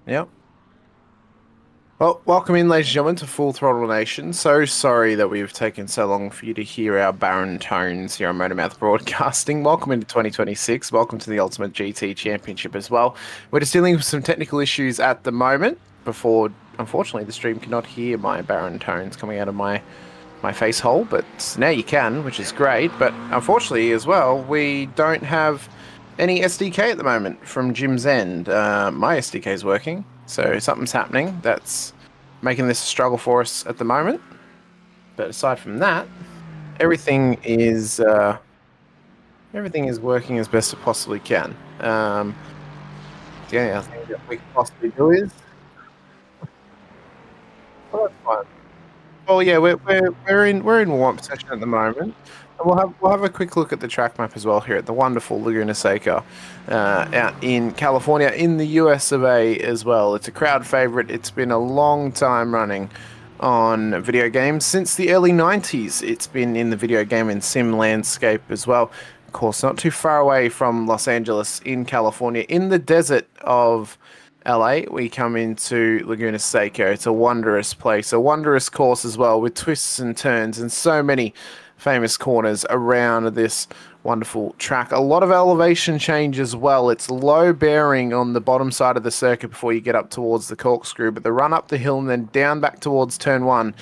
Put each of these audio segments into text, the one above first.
Yep. Well, welcome in, ladies and gentlemen, to Full Throttle Nation. So sorry that we've taken so long for you to hear our barren tones here on MotorMouth Broadcasting. Welcome into 2026. Welcome to the Ultimate GT Championship as well. We're just dealing with some technical issues at the moment before, unfortunately, the stream cannot hear my barren tones coming out of my face hole, but now you can, which is great. But unfortunately, as well, we don't have any SDK at the moment from Jim's end. My SDK is working, so something's happening that's making this a struggle for us at the moment. But aside from that, everything is working as best it possibly can. The only other thing that we can possibly do is, well, that's fine. Well, yeah, we're in warm up session at the moment. And we'll have a quick look at the track map as well here at the wonderful Laguna Seca, out in California, in the US of A as well. It's a crowd favorite. It's been a long time running on video games since the early 90s. It's been in the video game and sim landscape as well. Of course, not too far away from Los Angeles in California, in the desert of LA, we come into Laguna Seca. It's a wondrous place, a wondrous course as well, with twists and turns and so many famous corners around this wonderful track. A lot of elevation change as well. It's low bearing on the bottom side of the circuit before you get up towards the Corkscrew, but the run up the hill and then down back towards turn one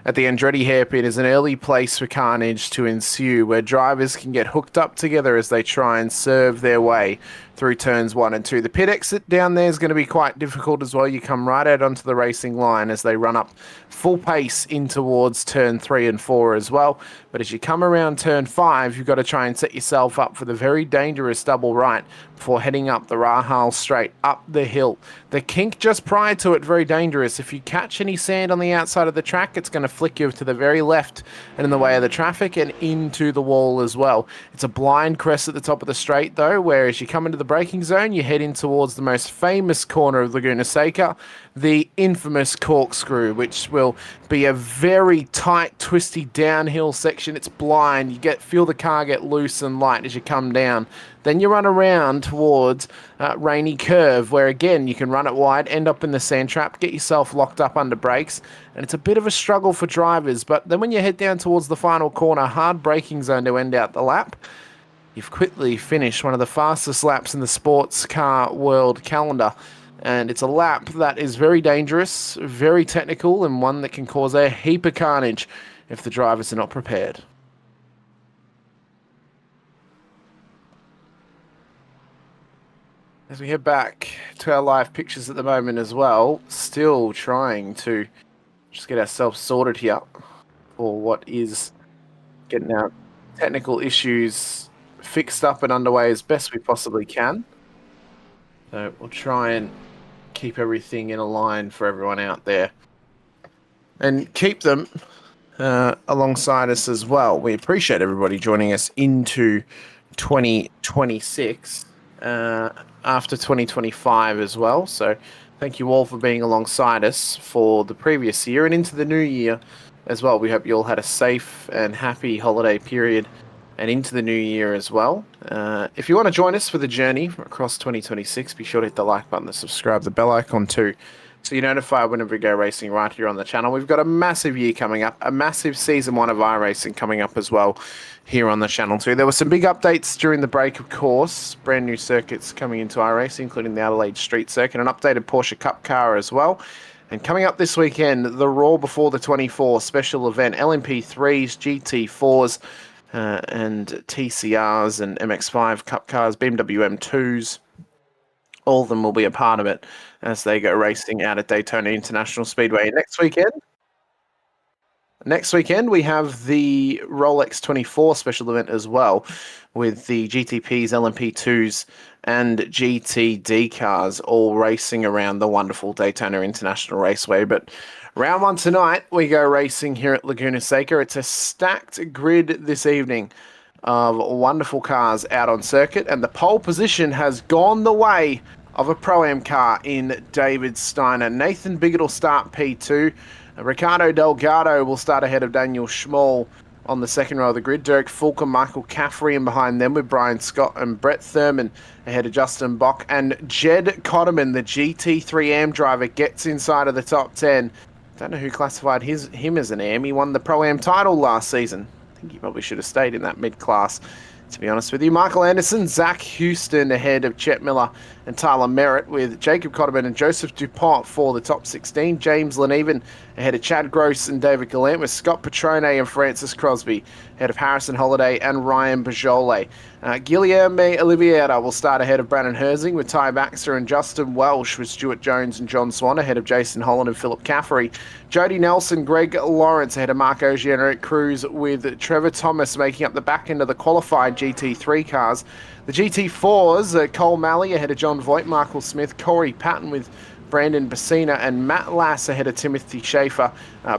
at the Andretti hairpin is an early place for carnage to ensue, where drivers can get hooked up together as they try and serve their way through turns 1 and 2. The pit exit down there is going to be quite difficult as well. You come right out onto the racing line as they run up full pace in towards turn 3 and 4 as well. But as you come around turn 5, you've got to try and set yourself up for the very dangerous double right before heading up the Rahal straight up the hill. The kink just prior to it, very dangerous. If you catch any sand on the outside of the track, it's going to flick you to the very left and in the way of the traffic and into the wall as well. It's a blind crest at the top of the straight though, where as you come into the braking zone, you head in towards the most famous corner of Laguna Seca, the infamous Corkscrew, which will be a very tight, twisty downhill section. It's blind. You feel the car get loose and light as you come down. Then you run around towards Rainy Curve, where again you can run it wide, end up in the sand trap, get yourself locked up under brakes, and it's a bit of a struggle for drivers. But then when you head down towards the final corner, hard braking zone to end out the lap, you've quickly finished one of the fastest laps in the sports car world calendar. And it's a lap that is very dangerous, very technical, and one that can cause a heap of carnage if the drivers are not prepared. As we head back to our live pictures at the moment as well, still trying to just get ourselves sorted here for what is getting our technical issues fixed up and underway as best we possibly can. So we'll try and keep everything in a line for everyone out there and keep them alongside us as well. We appreciate everybody joining us into 2026 after 2025 as well. So thank you all for being alongside us for the previous year and into the new year as well. We hope you all had a safe and happy holiday period and into the new year as well. If you want to join us for the journey across 2026, be sure to hit the like button, the subscribe, the bell icon too, so you're notified whenever we go racing right here on the channel. We've got a massive year coming up, a massive season 1 of iRacing coming up as well here on the channel too. There were some big updates during the break, of course. Brand new circuits coming into iRacing, including the Adelaide Street Circuit, an updated Porsche Cup car as well. And coming up this weekend, the Raw Before the 24 special event, LMP3s, GT4s, and TCRs and MX5 Cup cars, BMW M2s. All of them will be a part of it as they go racing out at Daytona International Speedway Next weekend, we have the Rolex 24 special event as well, with the GTPs, LMP2s, and GTD cars all racing around the wonderful Daytona International Raceway. But round 1 tonight, we go racing here at Laguna Seca. It's a stacked grid this evening of wonderful cars out on circuit, and the pole position has gone the way of a Pro-Am car in David Steiner. Nathan Biggett will start P2. Ricardo Delgado will start ahead of Daniel Schmall on the second row of the grid. Derek Fulk and Michael Caffrey in behind them with Brian Scott and Brett Thurman ahead of Justin Bock. And Jed Cotterman, the GT3 AM driver, gets inside of the top 10. Don't know who classified him as an AM. He won the Pro-Am title last season. I think he probably should have stayed in that mid-class, to be honest with you. Michael Anderson, Zach Houston ahead of Chet Miller and Tyler Merritt, with Jacob Cotterman and Joseph DuPont for the top 16. James Leneven ahead of Chad Gross and David Gallant, with Scott Petrone and Francis Crosby ahead of Harrison Holiday and Ryan Bajole. Guilherme Oliveira will start ahead of Brandon Herzing, with Ty Baxter and Justin Welsh, with Stuart Jones and John Swan ahead of Jason Holland and Philip Caffrey. Jody Nelson, Greg Lawrence ahead of Mark Ogier and Eric Cruz, with Trevor Thomas making up the back end of the qualified GT3 cars. The GT4s, Cole Malley ahead of John Voigt, Michael Smith, Corey Patton with Brandon Bassina and Matt Lass ahead of Timothy Schaefer,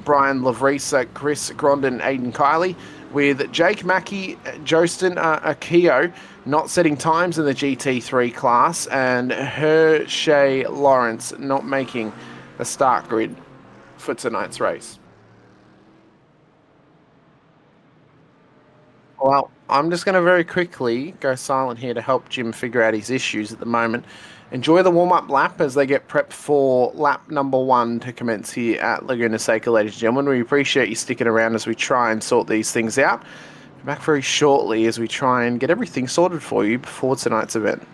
Brian Lavrisa, Chris Grondin, Aidan Kiley, with Jake Mackey, Jostin Akio not setting times in the GT3 class, and Hershey Lawrence not making the start grid for tonight's race. Well, I'm just going to very quickly go silent here to help Jim figure out his issues at the moment. Enjoy the warm-up lap as they get prepped for lap number 1 to commence here at Laguna Seca, ladies and gentlemen. We appreciate you sticking around as we try and sort these things out. Be back very shortly as we try and get everything sorted for you before tonight's event.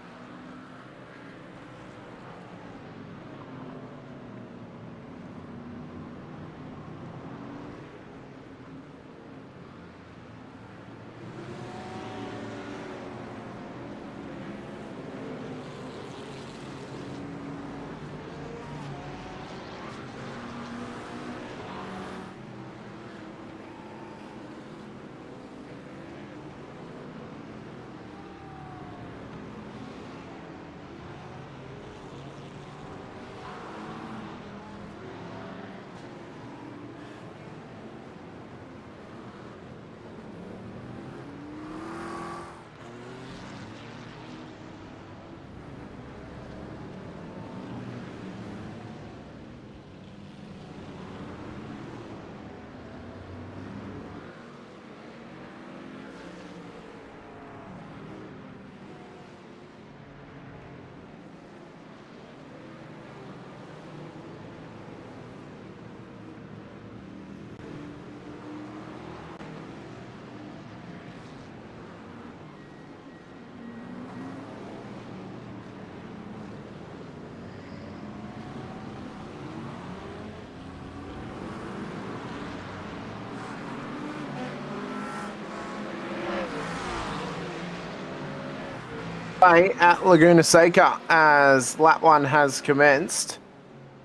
At Laguna Seca as lap 1 has commenced.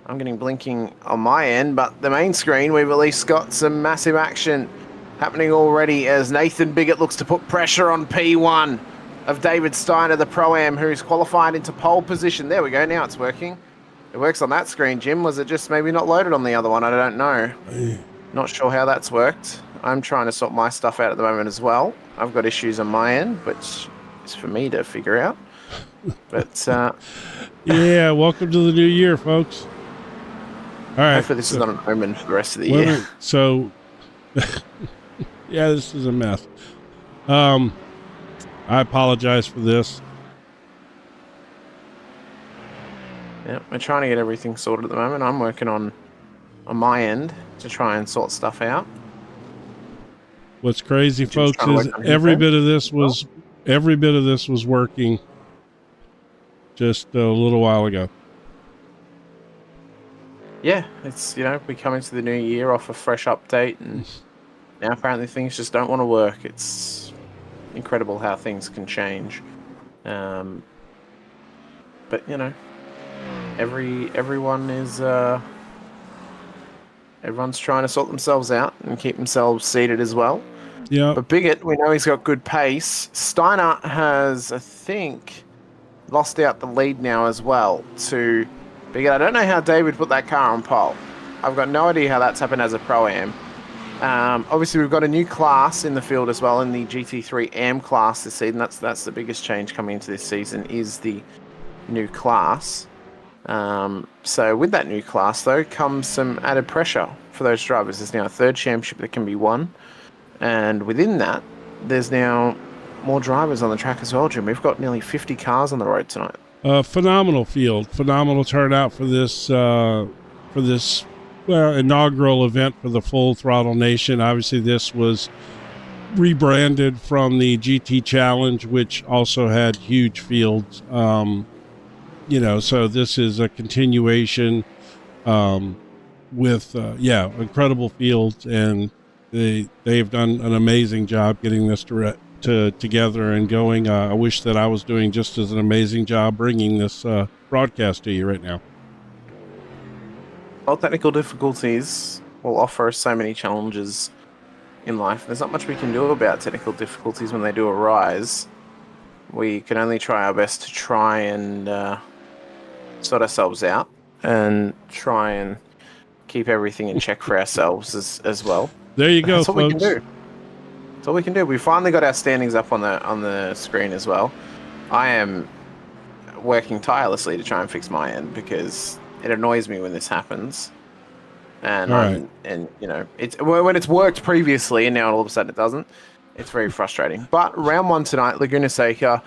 I'm getting blinking on my end, but the main screen, we've at least got some massive action happening already as Nathan Biggett looks to put pressure on P1 of David Steiner, the Pro-Am, who's qualified into pole position. There we go, now it's working. It works on that screen, Jim. Was it just maybe not loaded on the other one? I don't know. Not sure how that's worked. I'm trying to sort my stuff out at the moment as well. I've got issues on my end, which is for me to figure out. But yeah, welcome to the new year, folks. All right. Hopefully this is not an omen for the rest of the year. So, yeah, this is a mess. I apologize for this. Yeah, we're trying to get everything sorted at the moment. I'm working on my end to try and sort stuff out. What's crazy, folks, is every bit of this was working just a little while ago. Yeah, it's, we come into the new year off a fresh update, and now apparently things just don't want to work. It's incredible how things can change. But everyone is everyone's trying to sort themselves out and keep themselves seated as well. Yeah. But Biggett, we know he's got good pace. Steiner has, I think, lost out the lead now as well to Biggett. I don't know how David put that car on pole. I've got no idea how that's happened as a Pro-Am. Obviously, we've got a new class in the field as well, in the GT3 AM class this season. That's the biggest change coming into this season, is the new class. So with that new class, though, comes some added pressure for those drivers. There's now a third championship that can be won. And within that, there's now more drivers on the track as well, Jim. We've got nearly 50 cars on the road tonight. Phenomenal field, phenomenal turnout for this inaugural event for the full Throttle Nation. Obviously, this was rebranded from the GT Challenge, which also had huge fields. So this is a continuation with incredible fields, and they've done an amazing job getting this together and going. I wish that I was doing just as an amazing job bringing this broadcast to you right now. Well, technical difficulties will offer us so many challenges in life. There's not much we can do about technical difficulties when they do arise. We can only try our best to try and sort ourselves out and try and keep everything in check for ourselves as well. There you go, That's folks. What we can do. That's all we can do. We finally got our standings up on the screen as well. I am working tirelessly to try and fix my end because it annoys me when this happens. And it's when it's worked previously and now all of a sudden it doesn't. It's very frustrating. But round one tonight, Laguna Seca.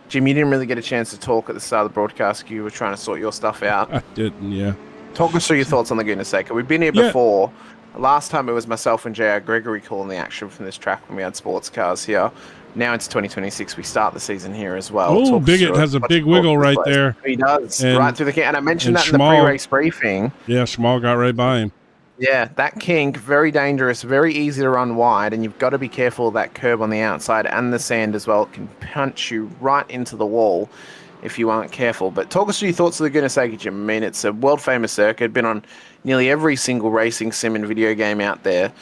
Jim, you didn't really get a chance to talk at the start of the broadcast. You were trying to sort your stuff out. I didn't, yeah. Talk us through your thoughts on Laguna Seca. We've been here before. Last time it was myself and J.R. Gregory calling the action from this track when we had sports cars here. Now it's 2026. We start the season here as well. Oh, Bigot has a big wiggle right there. He does, and, right through the kink. And I mentioned that in the pre-race briefing. Yeah, Schmal got right by him. Yeah, that kink, very dangerous, very easy to run wide, and you've got to be careful of that curb on the outside and the sand as well. It can punch you right into the wall if you aren't careful. But talk us through your thoughts of Laguna Seca, Jim. I mean, it's a world-famous circuit, been on nearly every single racing sim and video game out there,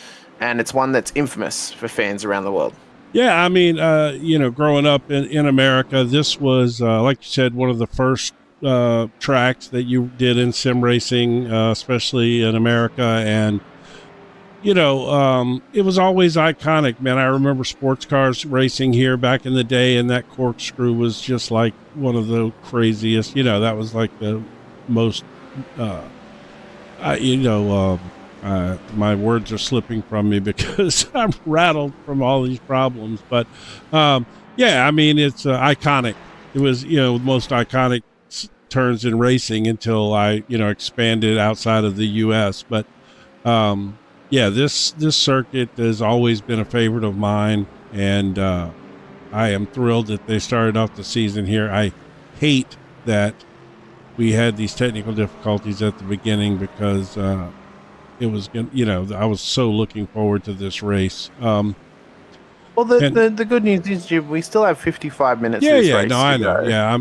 and it's one that's infamous for fans around the world. Yeah, I mean, growing up in America, this was, like you said, one of the first tracks that you did in sim racing, especially in America. And, it was always iconic, man. I remember sports cars racing here back in the day, and that Corkscrew was just like one of the craziest, that was like the most, my words are slipping from me because I'm rattled from all these problems. But, I mean, it's iconic. It was, the most iconic turns in racing until I, expanded outside of the U.S. But, this circuit has always been a favorite of mine, and I am thrilled that they started off the season here. I hate that we had these technical difficulties at the beginning because it was, I was so looking forward to this race. Well, the good news is, Jim, we still have 55 minutes of this race. No, I know. Yeah,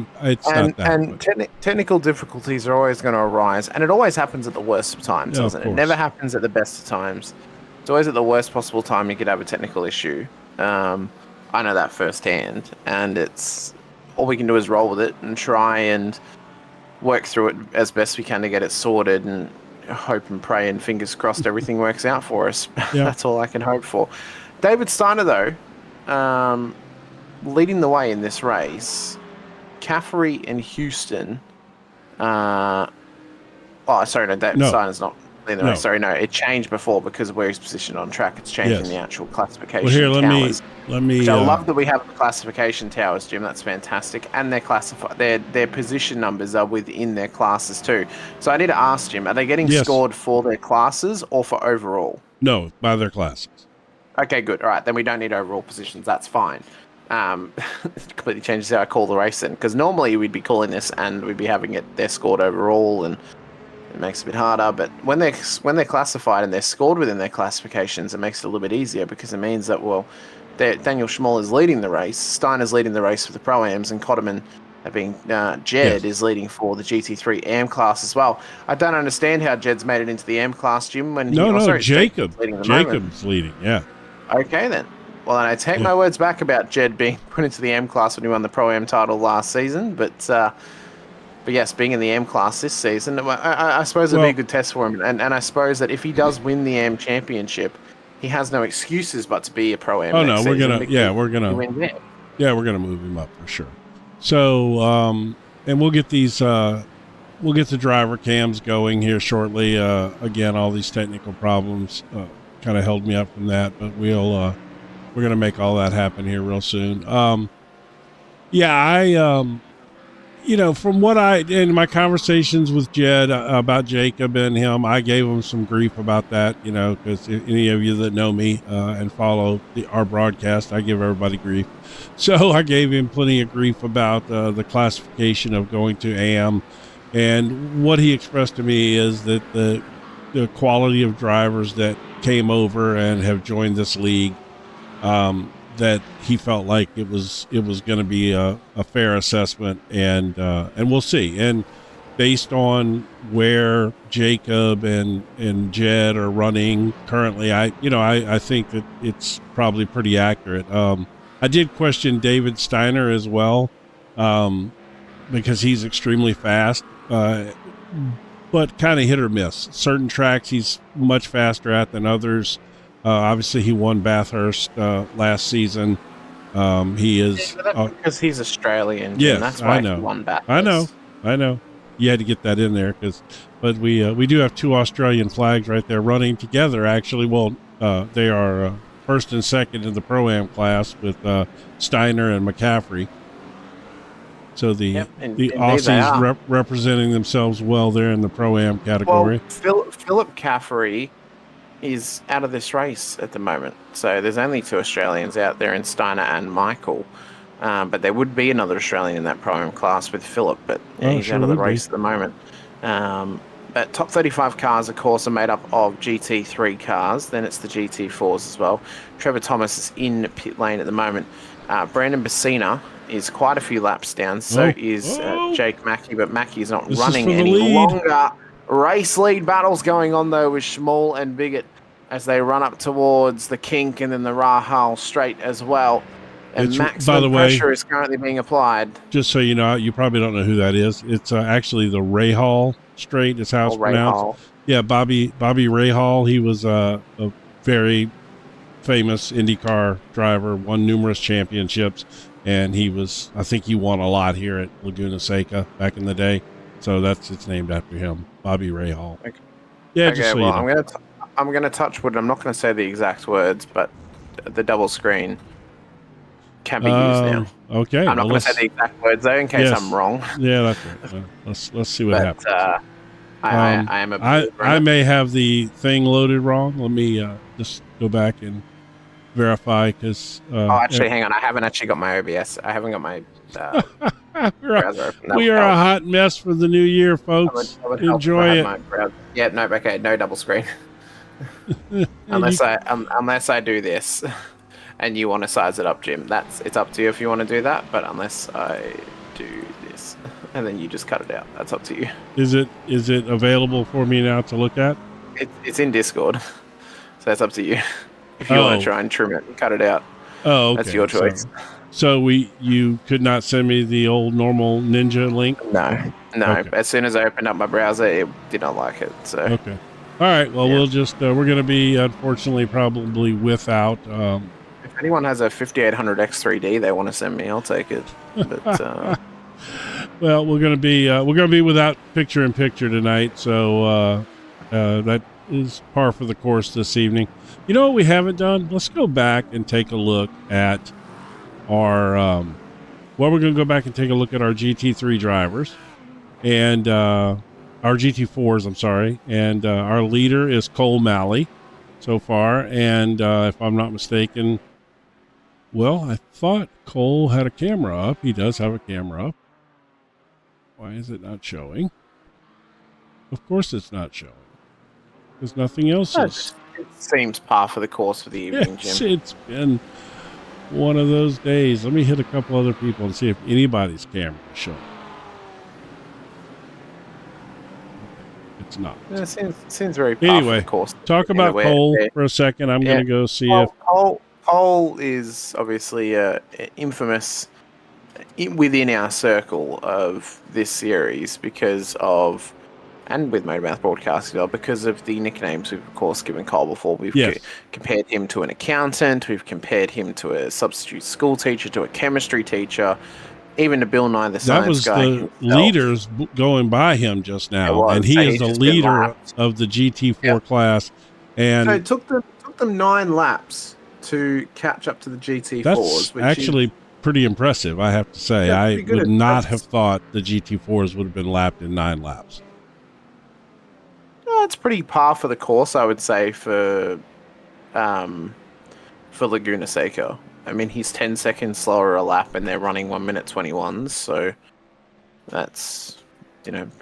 technical difficulties are always going to arise, and it always happens at the worst of times, doesn't it? It never happens at the best of times. It's always at the worst possible time you could have a technical issue. I know that firsthand, and it's all we can do is roll with it and try and work through it as best we can to get it sorted and hope and pray and fingers crossed everything works out for us. Yeah. That's all I can hope for. David Steiner, though, leading the way in this race. Caffery and Houston. David Steiner's not leading the race. Sorry, no, it changed before because of where he's positioned on track. It's changing the actual classification towers. Let me. I love that we have the classification towers, Jim. That's fantastic, and they're classified. Their position numbers are within their classes too. So I need to ask Jim: are they getting scored for their classes or for overall? No, by their classes. Okay, good. All right, then we don't need overall positions. That's fine. It completely changes how I call the race then, because normally we'd be calling this and we'd be having they're scored overall, and it makes it a bit harder. But when they're classified and they're scored within their classifications, it makes it a little bit easier because it means that Daniel Schmoll is leading the race, Steiner's leading the race for the Pro-Ams, and Cotterman being Jed is leading for the GT3 AM class as well. I don't understand how Jed's made it into the AM class, Jim. Jacob's leading, yeah. Okay, then. Well, then I take my words back about Jed being put into the M class when he won the Pro-Am title last season. But yes, being in the M class this season, I suppose it'll be a good test for him. And I suppose that if he does win the M championship, he has no excuses but to be a Pro-Am. Oh, no, we're gonna move him up for sure. So, and we'll get these, we'll get the driver cams going here shortly. Again, all these technical problems kind of held me up from that, but we'll we're gonna make all that happen here real soon. Yeah, I from what in my conversations with Jed about Jacob and him, I gave him some grief about that, because any of you that know me and follow our broadcast, I give everybody grief. So I gave him plenty of grief about the classification of going to AM. And what he expressed to me is that the quality of drivers that came over and have joined this league, that he felt like it was going to be a fair assessment, and we'll see. And based on where Jacob and Jed are running currently, I think that it's probably pretty accurate. I did question David Steiner as well, because he's extremely fast, but kind of hit or miss. Certain tracks he's much faster at than others. Obviously, he won Bathurst last season. He is because he's Australian. Yes, and that's why I know. He won Bathurst. I know. You had to get that in there but we do have two Australian flags right there running together. Actually, well, they are first and second in the Pro-Am class with Steiner and McCaffrey. So the Aussies representing themselves well there in the Pro-Am category. Well, Philip Caffrey is out of this race at the moment. So there's only two Australians out there in Steiner and Michael. But there would be another Australian in that Pro-Am class with Philip, but he's out of the race at the moment. But top 35 cars, of course, are made up of GT3 cars. Then it's the GT4s as well. Trevor Thomas is in pit lane at the moment. Brandon Bassina is quite a few laps down. So is Jake Mackey, but Mackey's not running any longer. Race lead battles going on, though, with Schmall and Bigot as they run up towards the kink and then the Rahal straight as well. And maximum pressure is currently being applied. Just so you know, you probably don't know who that is. It's actually the Rahal straight is how it's pronounced. Yeah, Bobby Rahal. He was a very famous IndyCar driver, won numerous championships, and I think he won a lot here at Laguna Seca back in the day. So it's named after him, Bobby Rahal. Okay. Yeah, just so you know. I'm gonna touch wood. I'm not gonna say the exact words, but the double screen can be used now. Okay. I'm not going to say the exact words though, in case I'm wrong. Yeah, that's right. Let's see what happens. I may have the thing loaded wrong. Let me just go back and verify because. Hang on. I haven't actually got my OBS. I haven't got my. Browser open. We are a hot mess for the new year, folks. Enjoy it. Yeah. No. Okay. No double screen. unless I do this. And you want to size it up, Jim. It's up to you if you want to do that. But unless I do this, and then you just cut it out, that's up to you. Is it available for me now to look at? It's in Discord, so that's up to you. If you want to try and trim it and cut it out, okay. That's your choice. So you could not send me the old normal Ninja link? No. Okay. As soon as I opened up my browser, it did not like it. So okay, all right. Well, we'll just we're going to be unfortunately probably without. If anyone has a 5800 X3D they want to send me, I'll take it. But well, we're gonna be without picture in picture tonight, so that is par for the course this evening. You know what we haven't done? Let's go back and take a look at our. We're gonna go back and take a look at our GT3 drivers and our GT4s. I'm sorry, and our leader is Cole Malley so far, and if I'm not mistaken. Well, I thought Cole had a camera up. He does have a camera up. Why is it not showing? Of course it's not showing. Because nothing else is. It seems par for the course for the evening, Jim. It's been one of those days. Let me hit a couple other people and see if anybody's camera is showing. It's not. Yeah, it seems very par for the course. Talk about Cole for a second. I'm going to go see if... Cole is obviously infamous within our circle of this series because of, and with MotorMouth Broadcasting, because of the nicknames we've, of course, given Cole before. We've compared him to an accountant. We've compared him to a substitute school teacher, to a chemistry teacher, even to Bill Nye the Science Guy. That was the leaders going by him just now, and he is the leader of the GT4 class. And so it took them 9 laps to catch up to the GT4s. That's actually pretty impressive, I have to say. I would not have thought the GT4s would have been lapped in 9 laps. It's pretty par for the course, I would say, for Laguna Seca. I mean, he's 10 seconds slower a lap, and they're running 1 minute 21s. So that's,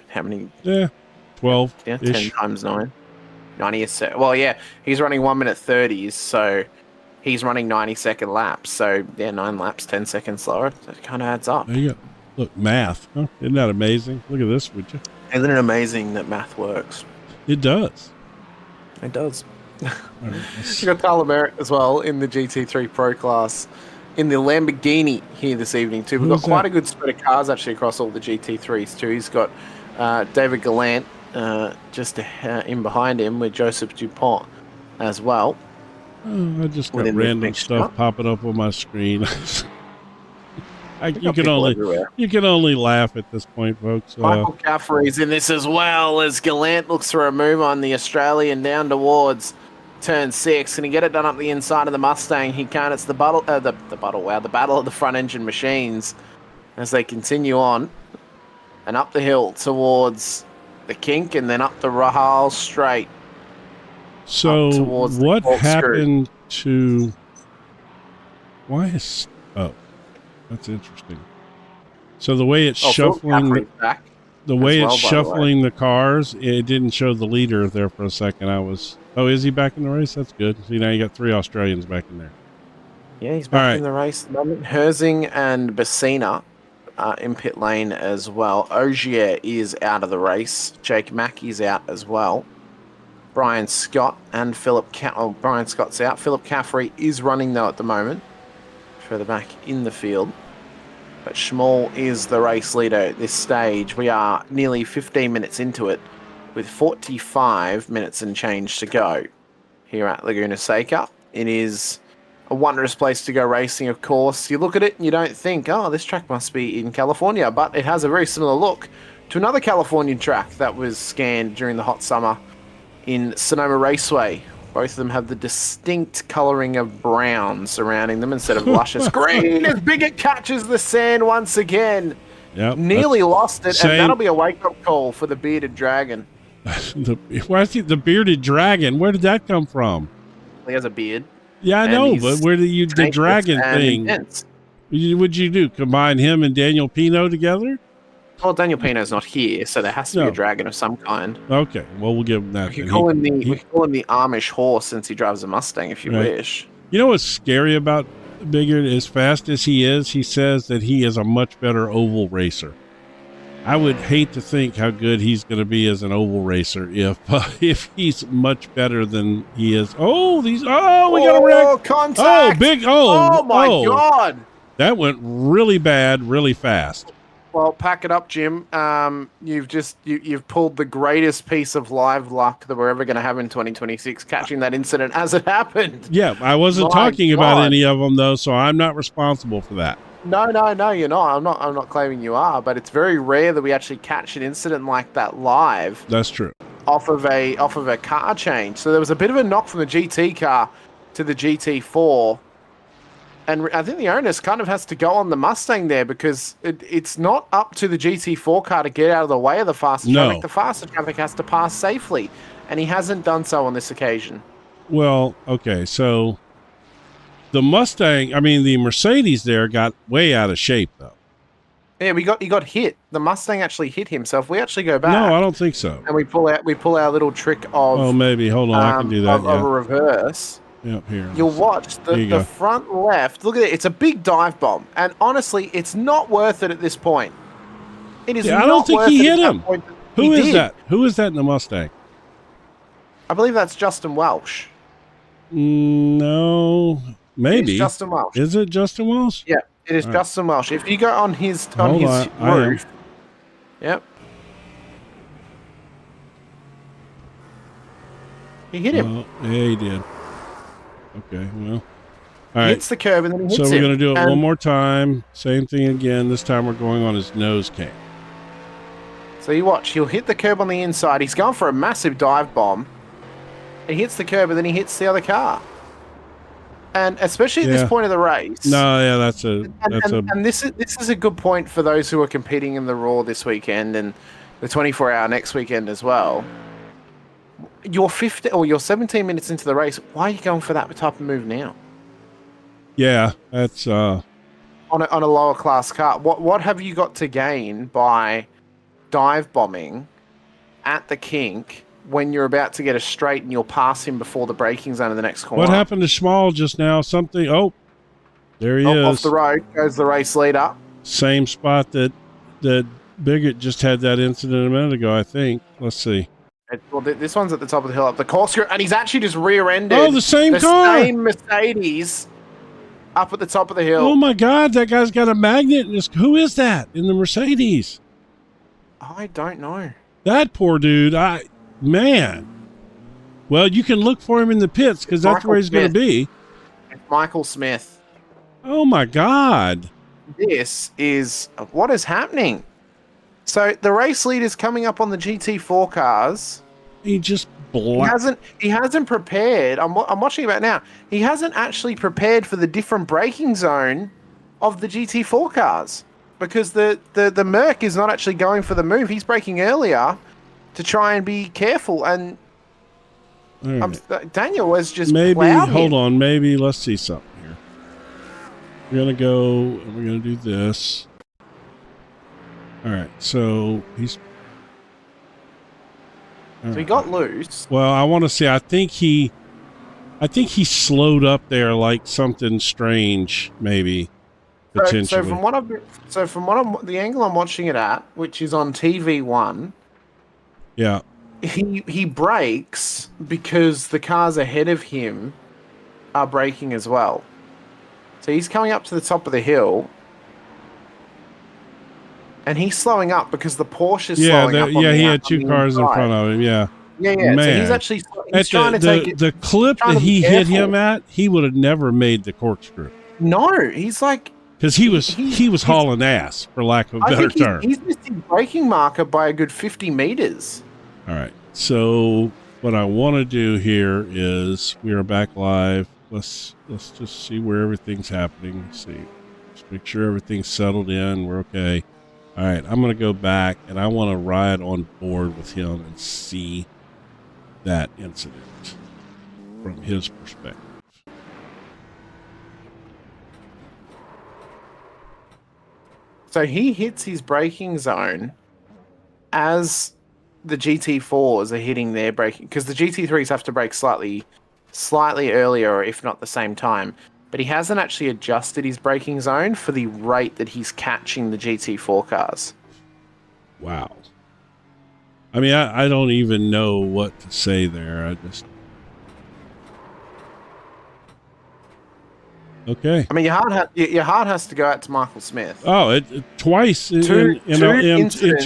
how many? Yeah, 12. Yeah, 10 times 9. 90 a sec. Well, yeah, he's running 1 minute 30s, so he's running 90-second laps. So, yeah, 9 laps, 10 seconds slower. That kind of adds up. There you go. Look, math. Huh? Isn't that amazing? Look at this, would you? Isn't it amazing that math works? It does. It does. Right, you got Tyler Merritt as well in the GT3 Pro class in the Lamborghini here this evening too. We've got quite a good spread of cars actually across all the GT3s too. He's got David Gallant just in behind him with Joseph Dupont as well. Oh, I just got random stuff popping up on my screen. You can only laugh at this point, folks. Michael Caffrey's in this as well as Gallant looks for a move on the Australian down towards turn 6. Can he get it done up the inside of the Mustang? He can't. It's the battle of the front engine machines as they continue on and up the hill towards the kink and then up the Rahal straight. So what happened to? Why is? Oh, that's interesting. So the way it's shuffling, the cars, it didn't show the leader there for a second. Is he back in the race? That's good. See, now you got 3 Australians back in there. Yeah, he's back in the race at the moment. Herzing and Bassina in pit lane as well. Ogier is out of the race. Jake Mackey's out as well. Brian Scott and Brian Scott's out. Philip Caffrey is running though at the moment. Further back in the field. But Schmall is the race leader at this stage. We are nearly 15 minutes into it with 45 minutes and change to go here at Laguna Seca. It is a wondrous place to go racing, of course. You look at it and you don't think, oh, this track must be in California, but it has a very similar look to another Californian track that was scanned during the hot summer in Sonoma Raceway. Both of them have the distinct colouring of brown surrounding them instead of luscious green as Bigot catches the sand once again. Yep, nearly lost it, and that'll be a wake-up call for the bearded dragon. the bearded dragon? Where did that come from? He has a beard. Yeah, I know, but where did the dragon thing? What'd you do? Combine him and Daniel Pino together? Well, Daniel Pino's not here, so there has to be a dragon of some kind. Okay, well, we'll give him that. We can call him the Amish horse since he drives a Mustang, if you wish. You know what's scary about Biggert? As fast as he is, he says that he is a much better oval racer. I would hate to think how good he's going to be as an oval racer if he's much better than he is. We got a wreck! Contact! Oh my God! That went really bad, really fast. Well, pack it up, Jim. You've pulled the greatest piece of live luck that we're ever going to have in 2026, catching that incident as it happened. Yeah, I wasn't talking about any of them though, so I'm not responsible for that. No, you're not. I'm not claiming you are, but it's very rare that we actually catch an incident like that live. That's true. Off of a car change. So there was a bit of a knock from the GT car to the GT4. And I think the onus kind of has to go on the Mustang there because it's not up to the GT4 car to get out of the way of the faster traffic. The faster traffic has to pass safely, and he hasn't done so on this occasion. Well, okay, so the Mercedes there got way out of shape, though. Yeah, he got hit. The Mustang actually hit him. So if we actually go back, no, I don't think so. And we pull our little trick of maybe hold on, I can do that. Of a reverse. Yep, here. You'll watch the front left. Look at it. It's a big dive bomb. And honestly, it's not worth it at this point. It is not. I don't think he hit him. Who is that? Who is that in the Mustang? I believe that's Justin Welsh. No, maybe. It's Justin Welsh. Is it Justin Welsh? Yeah, it is Justin Welsh. If you go on his roof. Yep. He hit him. Yeah, he did. Okay, well, all right. Hits the curb and then he hits So him. we're going to do it one more time. Same thing again. This time we're going on his nose cam. So you watch. He'll hit the curb on the inside. He's going for a massive dive bomb. He hits the curb and then he hits the other car. and especially at this point of the race. No, yeah, And this is a good point for those who are competing in the Raw this weekend and the 24-hour next weekend as well. You're 50 or you're 17 minutes into the race. Why are you going for that type of move now? Yeah, that's on a lower class car. What have you got to gain by dive bombing at the kink when you're about to get a straight and you'll pass him before the braking zone of the next corner? What happened to Schmall just now? Something. Oh, there he is. Off the road goes the race leader. Same spot that Bigot just had that incident a minute ago, I think. Let's see. Well, this one's at the top of the hill up the Corkscrew, and he's actually just rear-ended. Oh, the same car. Same Mercedes up at the top of the hill. Oh my God, that guy's got a magnet in his. Who is that in the Mercedes? I don't know. That poor dude. Man. Well, you can look for him in the pits because that's where he's going to be. It's Michael Smith. Oh my God. This is what is happening. So the race lead is coming up on the GT4 cars. He just He hasn't prepared. I'm watching about now. He hasn't actually prepared for the different braking zone of the GT4 cars because the Merc is not actually going for the move. He's braking earlier to try and be careful. And Daniel was just hold on. Maybe let's see something here. We're gonna go and we're gonna do this. All right, so he's. So he got loose. Well, I want to see. I think he slowed up there like something strange, maybe. Potentially. So from the angle I'm watching it at, which is on TV1. Yeah. He brakes because the cars ahead of him are braking as well. So he's coming up to the top of the hill. And he's slowing up because the Porsche is slowing up. He had two cars in front of him. Yeah. Yeah. Man. So he's actually trying to take it. The clip that he hit him at, he would have never made the corkscrew. No, he's like because he was hauling ass, for lack of a better term. He's missed his braking marker by a good 50 meters. All right. So what I want to do here is we are back live. Let's just see where everything's happening. Let's see. Just make sure everything's settled in. We're okay. All right, I'm going to go back, and I want to ride on board with him and see that incident from his perspective. So he hits his braking zone as the GT4s are hitting their braking, because the GT3s have to brake slightly earlier, if not the same time. But he hasn't actually adjusted his braking zone for the rate that he's catching the GT4 cars. Wow. I mean, I don't even know what to say there. Okay. I mean, your heart has to go out to Michael Smith. Oh, twice in 2 laps. In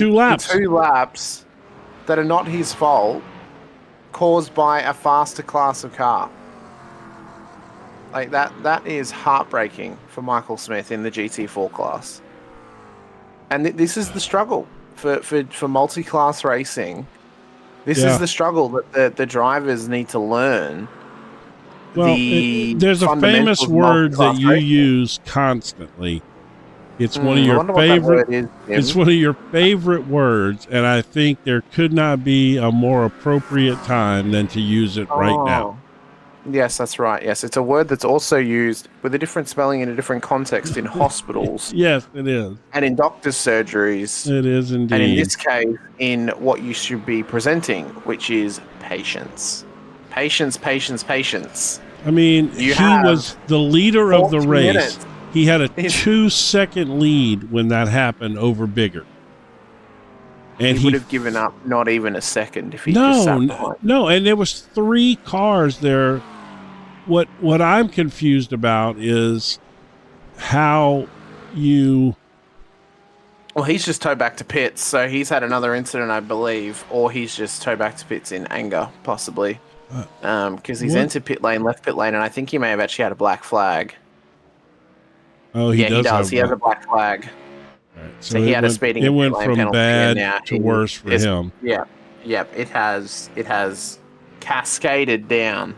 2 laps that are not his fault, caused by a faster class of car. Like that is heartbreaking for Michael Smith in the GT4 class. And this is the struggle for multi-class racing. This is the struggle that the drivers need to learn. Well, there's a famous word that you use constantly. It's one of your favorite. It's one of your favorite words, and I think there could not be a more appropriate time than to use it right now. Yes, that's right. Yes, it's a word that's also used with a different spelling in a different context in hospitals. Yes, it is. And in doctors' surgeries. It is indeed. And in this case, in what you should be presenting, which is patience. Patience, patience, patience. I mean, he was the leader of the race. Minutes. He had a 2-second lead when that happened over Bigger. And he would have given up not even a second if he just sat behind. No, and there was 3 cars there. What I'm confused about is how you... Well, he's just towed back to pits, so he's had another incident, I believe, or he's just towed back to pits in anger, possibly. Because he's entered pit lane, left pit lane, and I think he may have actually had a black flag. Oh, he does. He has a black flag. Right, so he had a speeding. It went from bad to worse for him. Yeah. It has cascaded down.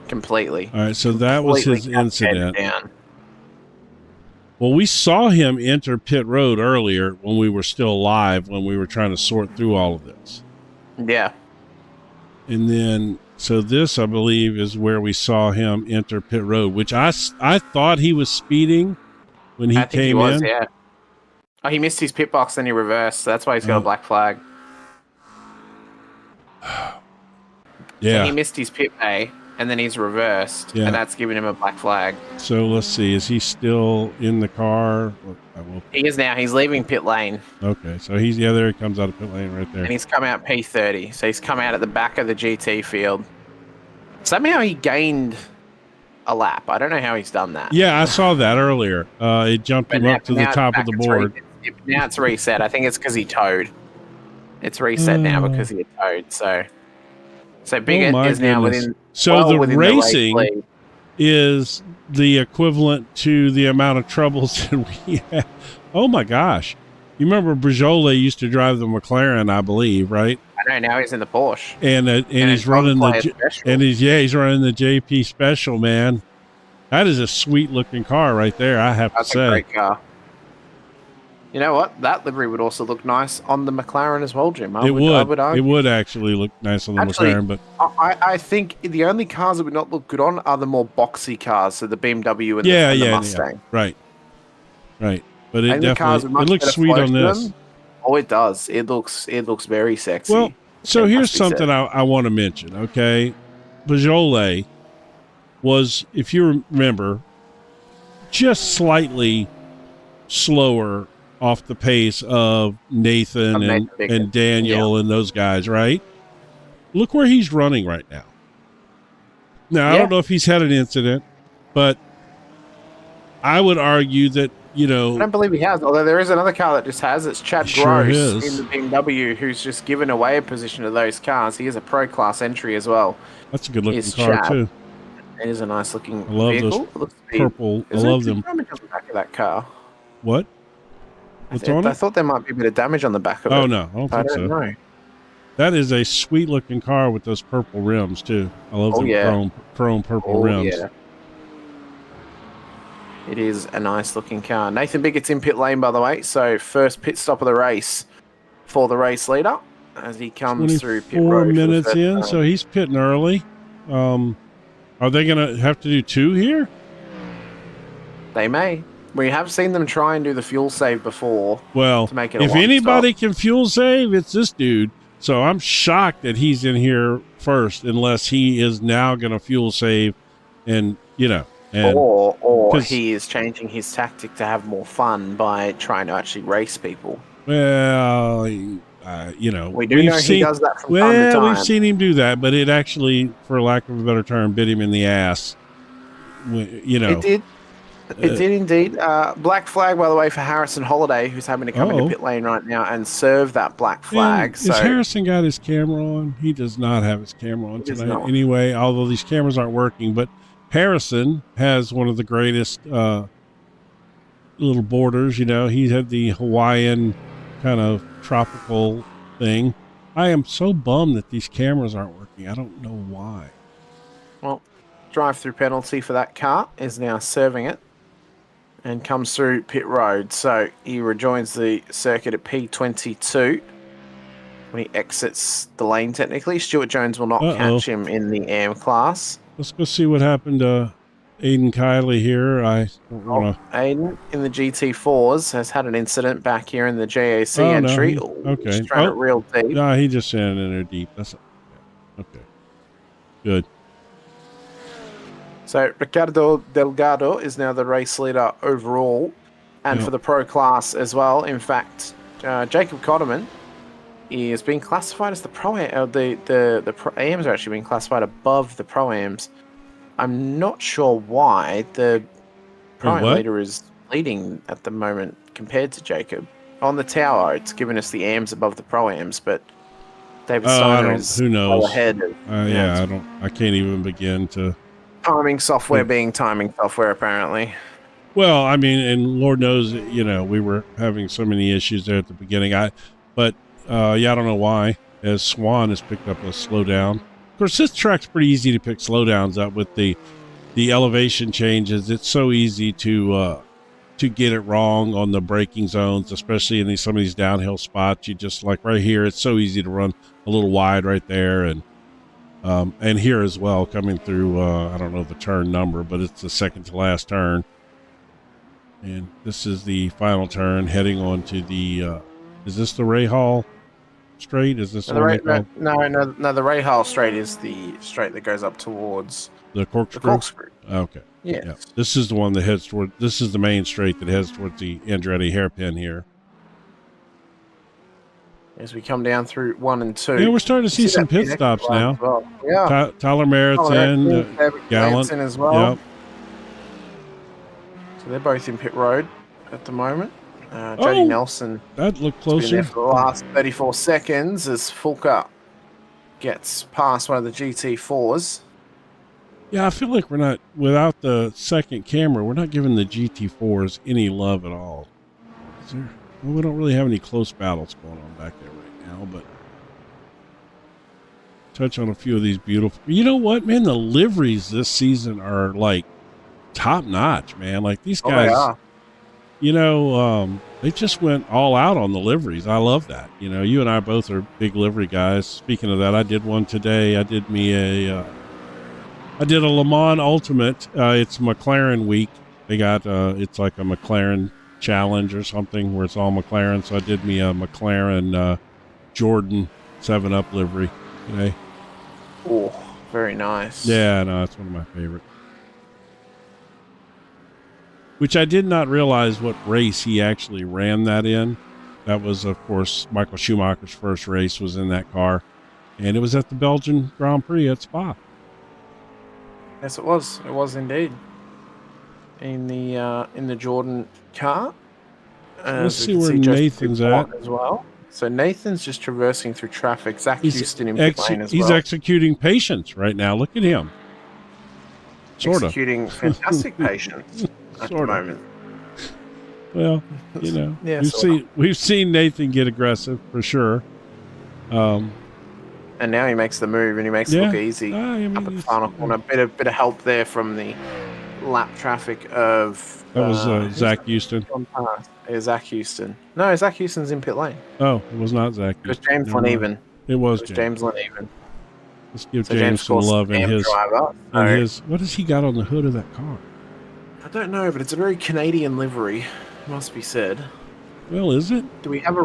completely. All right, so that was his incident. Down. Well, we saw him enter pit road earlier when we were still live, when we were trying to sort through all of this. Yeah. And then, so this, I believe, is where we saw him enter pit road, which I thought he was speeding when he came in. Yeah. Oh, he missed his pit box, then he reversed. So that's why he's got a black flag. Yeah. So he missed his pit bay, and then he's reversed, and that's giving him a black flag. So let's see. Is he still in the car? He is now. He's leaving pit lane. Okay. So there he comes out of pit lane right there. And he's come out P30. So he's come out at the back of the GT field. Somehow he gained a lap. I don't know how he's done that. Yeah, I saw that earlier. It jumped him up to the top of the board. Now it's reset. I think it's because he towed. It's reset now because he had towed. So Bigot is now within. So the racing is the equivalent to the amount of troubles that we have. Oh my gosh! You remember Brajole used to drive the McLaren, I believe, right? I know. Now he's in the Porsche, and he's running he's running the JP Special. Man, that is a sweet looking car right there. I have to say, a great car. You know what? That livery would also look nice on the McLaren as well, Jim. I would argue. It would actually look nice on the McLaren, but I think the only cars that would not look good on are the more boxy cars, so the BMW and the Mustang. Yeah. Right. But it definitely looks sweet on this. Oh, it does. It looks very sexy. Well, so here's something I want to mention. Okay, Beaujolais was, if you remember, just slightly slower off the pace of Nathan and Daniel and those guys, right? Look where he's running right now. Now, I don't know if he's had an incident, but I would argue that, I don't believe he has, although there is another car that just has. It's Chad Gross in the BMW, who's just given away a position to those cars. He is a pro class entry as well. That's a good looking car, too. It is a nice looking vehicle. I love those purple. I love them. Damage on the back of that car. What? What's on it? I thought there might be a bit of damage on the back of it. Oh, no. I don't think so. Know. That is a sweet looking car with those purple rims, too. I love the chrome purple rims. Yeah. It is a nice looking car. Nathan Bigot's in pit lane, by the way. So first pit stop of the race for the race leader as he comes through pit road. 4 minutes in, so he's pitting early. Are they going to have to do 2 here? They may. We have seen them try and do the fuel save before. Well, to make it if anybody can fuel save, it's this dude. So I'm shocked that he's in here first, unless he is now going to fuel save, and or he is changing his tactic to have more fun by trying to actually race people. Well, we do know he does that from time to time. We've seen him do that, but it actually, for lack of a better term, bit him in the ass. It did. It did indeed. Black flag, by the way, for Harrison Holiday, who's having to come into pit lane right now and serve that black flag. Has Harrison got his camera on? He does not have his camera on tonight. Anyway, although these cameras aren't working, but Harrison has one of the greatest little borders. He had the Hawaiian kind of tropical thing. I am so bummed that these cameras aren't working. I don't know why. Well, drive-through penalty for that car is now serving it and comes through pit road. So he rejoins the circuit at P22 when he exits the lane technically. Stuart Jones will not catch him in the AM class. Let's go see what happened to Aiden Kiley here. Aiden in the GT4s has had an incident back here in the JAC entry. Okay. He's trying it real deep. No, he just ran in there deep. Okay. Good. So Ricardo Delgado is now the race leader overall, and for the pro class as well. In fact, Jacob Cotterman is being classified as the pro. The pro AMs are actually being classified above the pro AMs. I'm not sure why the pro leader is leading at the moment compared to Jacob. On the tower, it's given us the AMs above the pro AMs, but David Steiner is well ahead. I can't even begin to. Timing software being timing software, apparently. Well, I mean, and Lord knows, we were having so many issues there at the beginning. I don't know why, as Swan has picked up a slowdown. course, this track's pretty easy to pick slowdowns up with the elevation changes. It's so easy to get it wrong on the braking zones, especially in some of these downhill spots. You just like right here, it's so easy to run a little wide right there, and here as well, coming through. I don't know the turn number, but it's the second to last turn. And this is the final turn heading on to the, is this the Ray Hall straight? Is this No, the Ray Hall straight is the straight that goes up towards the Corkscrew? The Corkscrew. Okay. Yes. Yeah. This is the one that heads toward, this is the main straight that heads towards the Andretti hairpin here. As we come down through 1 and 2. Yeah, we're starting to see some pit stops now. Well. Yeah. Tyler Merritt's in, Gallant in as well. Yep. So they're both in pit road at the moment. Jody Nelson. That looked Been closer. there for the last 34 seconds as Fulker gets past one of the GT4s. Yeah, I feel like we're not, without the second camera, we're not giving the GT4s any love at all. Well, we don't really have any close battles going on back there right now, but touch on a few of these beautiful. You know what, man? The liveries this season are like top notch, man. Like these guys, they just went all out on the liveries. I love that. You know, you and I both are big livery guys. Speaking of that, I did one today. I did I did a Le Mans Ultimate. It's McLaren week. They got, it's like a McLaren challenge or something where it's all McLaren. So I did me a McLaren Jordan 7-Up livery today. Oh, very nice. Yeah, no, it's one of my favorite. Which I did not realize what race he actually ran that in. That was, of course, Michael Schumacher's first race was in that car. And it was at the Belgian Grand Prix at Spa. Yes, it was. It was indeed. In the Jordan car. Let's see where Nathan's at as well. So Nathan's just traversing through traffic. Zach Houston in pit lane as well. He's executing patience right now. Look at him. Sort of. Executing fantastic patience at the moment. Well, you know, we've seen Nathan get aggressive for sure. And now he makes the move and he makes it look easy up at the final corner. Bit of help there from the lap traffic of... That was Zach Houston. Zach Houston. No, Zach Houston's in pit lane. Oh, it was not Zach. It was James Leneven. It was James Leneven. Let's give James some love in his... What has he got on the hood of that car? I don't know, but it's a very Canadian livery, must be said. Well, is it? Do we have a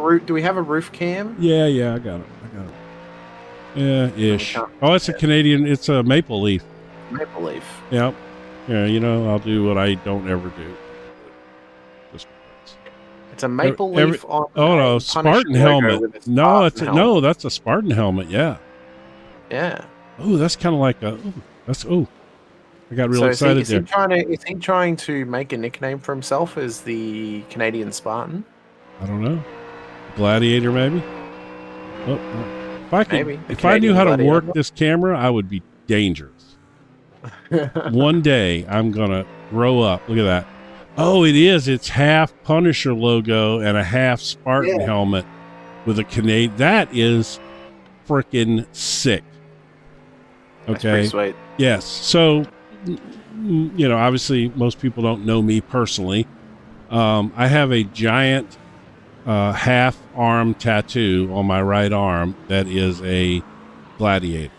roof cam? Yeah, I got it. Yeah, ish. Oh, it's a Canadian. It's a maple leaf. Maple leaf. Yep. Yeah, you know, I'll do what I don't ever do. Just it's a maple leaf on. Oh no, Spartan helmet. No, that's a Spartan helmet. Yeah. Yeah. Oh, that's kind of like a. I got real excited there. Is he trying to make a nickname for himself as the Canadian Spartan? I don't know. Gladiator, maybe. Oh. If I knew how to work this camera, I would be dangerous. One day, I'm going to grow up. Look at that. Oh, it is. It's half Punisher logo and a half Spartan helmet with a Canadian. That is freaking sick. Okay. That's pretty sweet. Yes. So, you know, obviously, most people don't know me personally. I have a giant... half arm tattoo on my right arm that is a gladiator,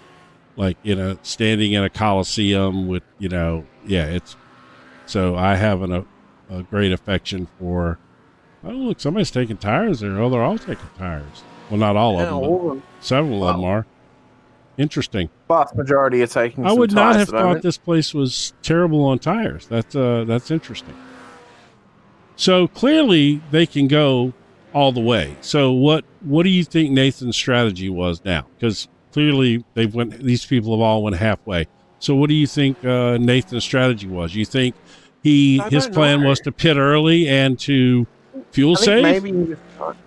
like standing in a coliseum with it's. So I have a great affection for. Oh look, somebody's taking tires there. Oh, they're all taking tires. Well, not all of them, but several of them are. Interesting. Vast majority are taking. I would not have thought this place was terrible on tires. That's interesting. So clearly they can go all the way. So what do you think Nathan's strategy was now? Because clearly these people have all went halfway. So what do you think Nathan's strategy was? You think his plan was to pit early and to fuel save? Maybe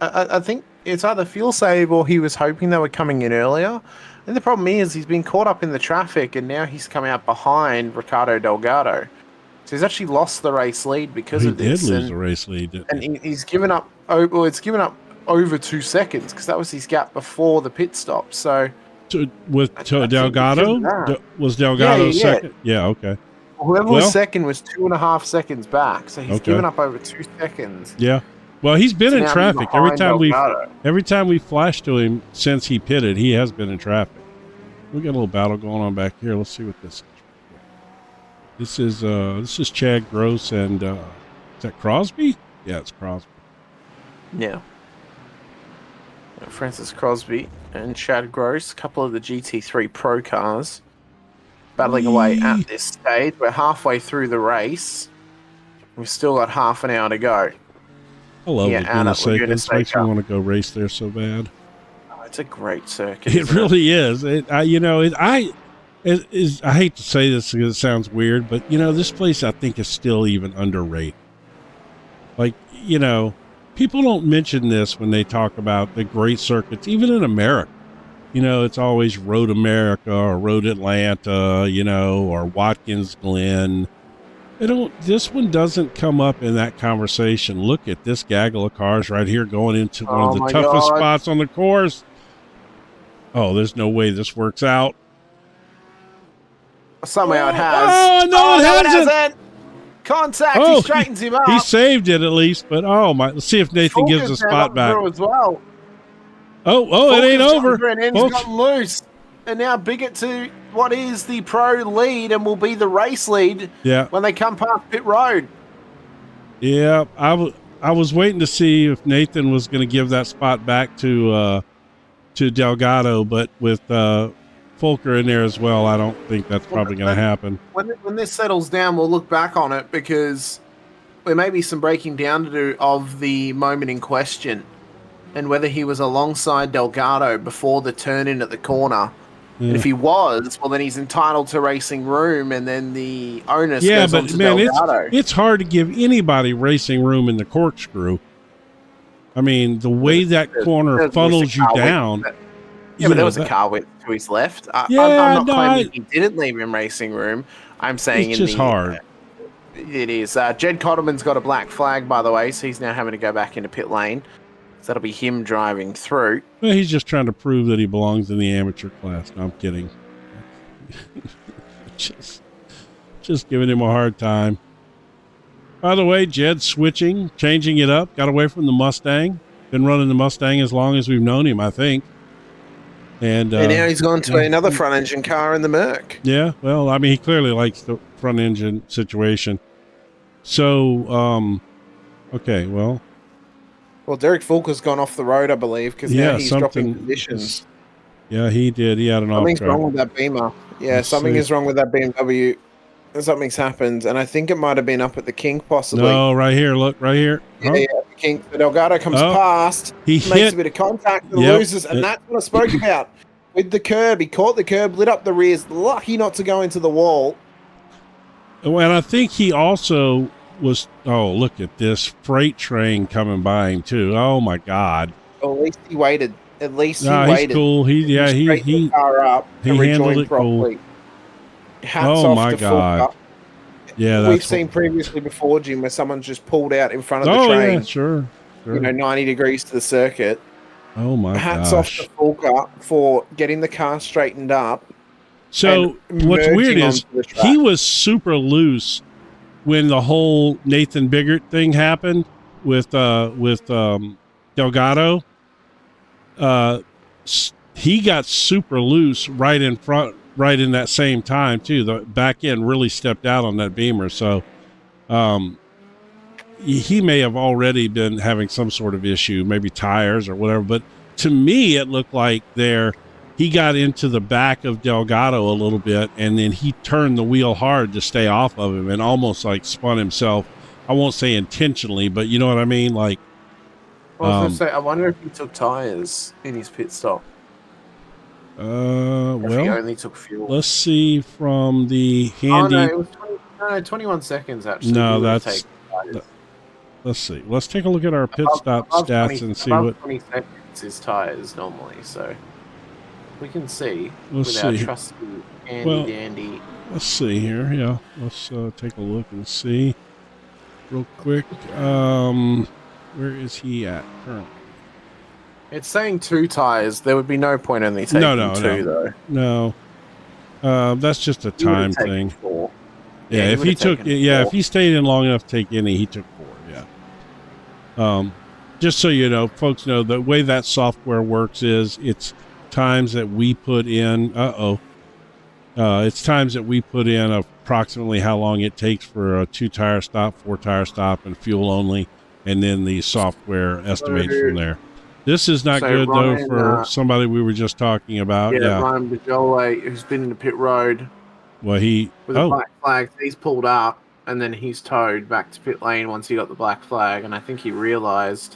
I think it's either fuel save or he was hoping they were coming in earlier. And the problem is he's been caught up in the traffic and now he's come out behind Ricardo Delgado. So he's actually lost the race lead because of this. He did lose the race lead. And he's given up. It's given up over 2 seconds because that was his gap before the pit stop. So Delgado? Was Delgado second? Yeah, okay. Whoever was second was 2.5 seconds back, so he's given up over 2 seconds. Yeah. Well, he's been in traffic every time we flashed to him since he pitted. He has been in traffic. We got a little battle going on back here. Let's see what this is. This is Chad Gross and is that Crosby? Yeah, it's Crosby. Yeah. Francis Crosby and Chad Gross, a couple of the GT3 Pro cars, battling away at this stage. We're halfway through the race. We've still got half an hour to go. I love Laguna Seca. It makes me want to go race there so bad. Oh, it's a great circuit. It really is. I hate to say this because it sounds weird, but this place I think is still even underrated. Like, people don't mention this when they talk about the great circuits, even in America. It's always Road America or Road Atlanta, or Watkins Glen. This one doesn't come up in that conversation. Look at this gaggle of cars right here going into one of the toughest spots on the course. Oh, there's no way this works out. Somehow it has. Oh, no, it hasn't. Contact. He straightens him up. He saved it at least, but let's see if Nathan gives a spot back. As well. It ain't over. And gotten loose. And now Bigot to what is the pro lead and will be the race lead when they come past pit road. Yeah, I was waiting to see if Nathan was going to give that spot back to Delgado, but with Fulker in there as well, I don't think that's probably going to happen. When this settles down, we'll look back on it because there may be some breaking down to do of the moment in question and whether he was alongside Delgado before the turn in at the corner. Yeah. And if he was, well, then he's entitled to racing room, and then the onus goes on to Delgado. It's hard to give anybody racing room in the corkscrew. I mean, the way that corner funnels you down. But there was a car width to his left. I'm not claiming he didn't leave him racing room. I'm saying it's just hard. It is. Jed Cotterman's got a black flag, by the way, so he's now having to go back into pit lane. So that'll be him driving through. Well, he's just trying to prove that he belongs in the amateur class. No, I'm kidding. just giving him a hard time. By the way, Jed's switching, changing it up. Got away from the Mustang. Been running the Mustang as long as we've known him, I think. And now he's gone to another front engine car in the Merc. Yeah, well, I mean, he clearly likes the front engine situation. So, okay, well. Well, Derek Fulker's gone off the road, I believe, because now he's dropping positions. Yeah, he did. He had an Something's wrong with that Beamer. Yeah, something is wrong with that BMW. Something's happened, and I think it might have been up at the kink, possibly. No, right here. Look, right here. Yeah, the kink. So Delgado comes past. He makes a bit of contact and loses, and that's what I spoke about. With the curb, he caught the curb, lit up the rears, lucky not to go into the wall. And I think he also was, look at this freight train coming by him too. Oh my God. Well, at least he waited. At least he waited. He's cool. He the car up he handled it properly. Cool. Hats off to God. Fulker. Yeah, we've seen previously before, Jim, where someone's just pulled out in front of the train. Yeah, sure. 90 degrees to the circuit. Oh my gosh. Hats off to Fulker for getting the car straightened up. So what's weird is he was super loose when the whole Nathan Biggert thing happened with Delgado. He got super loose right in front, right in that same time too. The back end really stepped out on that Beamer, so he may have already been having some sort of issue, maybe tires or whatever. But to me, it looked like he got into the back of Delgado a little bit, and then he turned the wheel hard to stay off of him and almost like spun himself. I won't say intentionally, but you know what I mean? Like, I was going to say, I wonder if he took tires in his pit stop. He only took fuel. Let's see from the handy. Oh, no, it was 21 seconds actually. No, let's see. Let's take a look at our pit stop stats and see what. 20 seconds is tires normally, so we can see our trusty handy dandy. Let's see here. Yeah, let's take a look and see real quick. Where is he at currently? It's saying 2 tires. There would be no point only taking No, 2, though. no. That's just a He would have time taken thing. 4. Yeah, he if would he have took, taken yeah, 4. if he stayed in long enough to take any, he took 4. Yeah. Just so you know, folks know the way that software works is it's times that we put in. It's times that we put in approximately how long it takes for a 2-tire stop, 4-tire stop, and fuel only, and then the software estimates from there. This is not good though for somebody we were just talking about. Yeah, Ryan Bajole, who's been in the pit road. Well, with a black flag, he's pulled up and then he's towed back to pit lane once he got the black flag, and I think he realised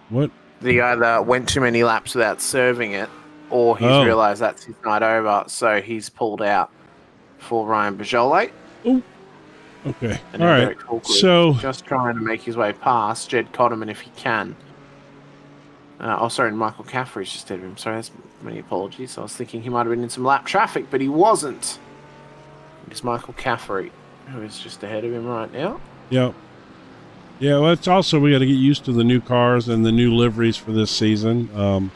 what that he either went too many laps without serving it, or he's realised that's his night over, so he's pulled out for Ryan Bajole. Oh, okay. And all right. So just trying to make his way past Jed Cotterman if he can. And Michael Caffrey's just ahead of him. Sorry, that's many apologies. I was thinking he might have been in some lap traffic, but he wasn't. It's Michael Caffrey, who is just ahead of him right now. Yep. Yeah, well, it's also, we got to get used to the new cars and the new liveries for this season.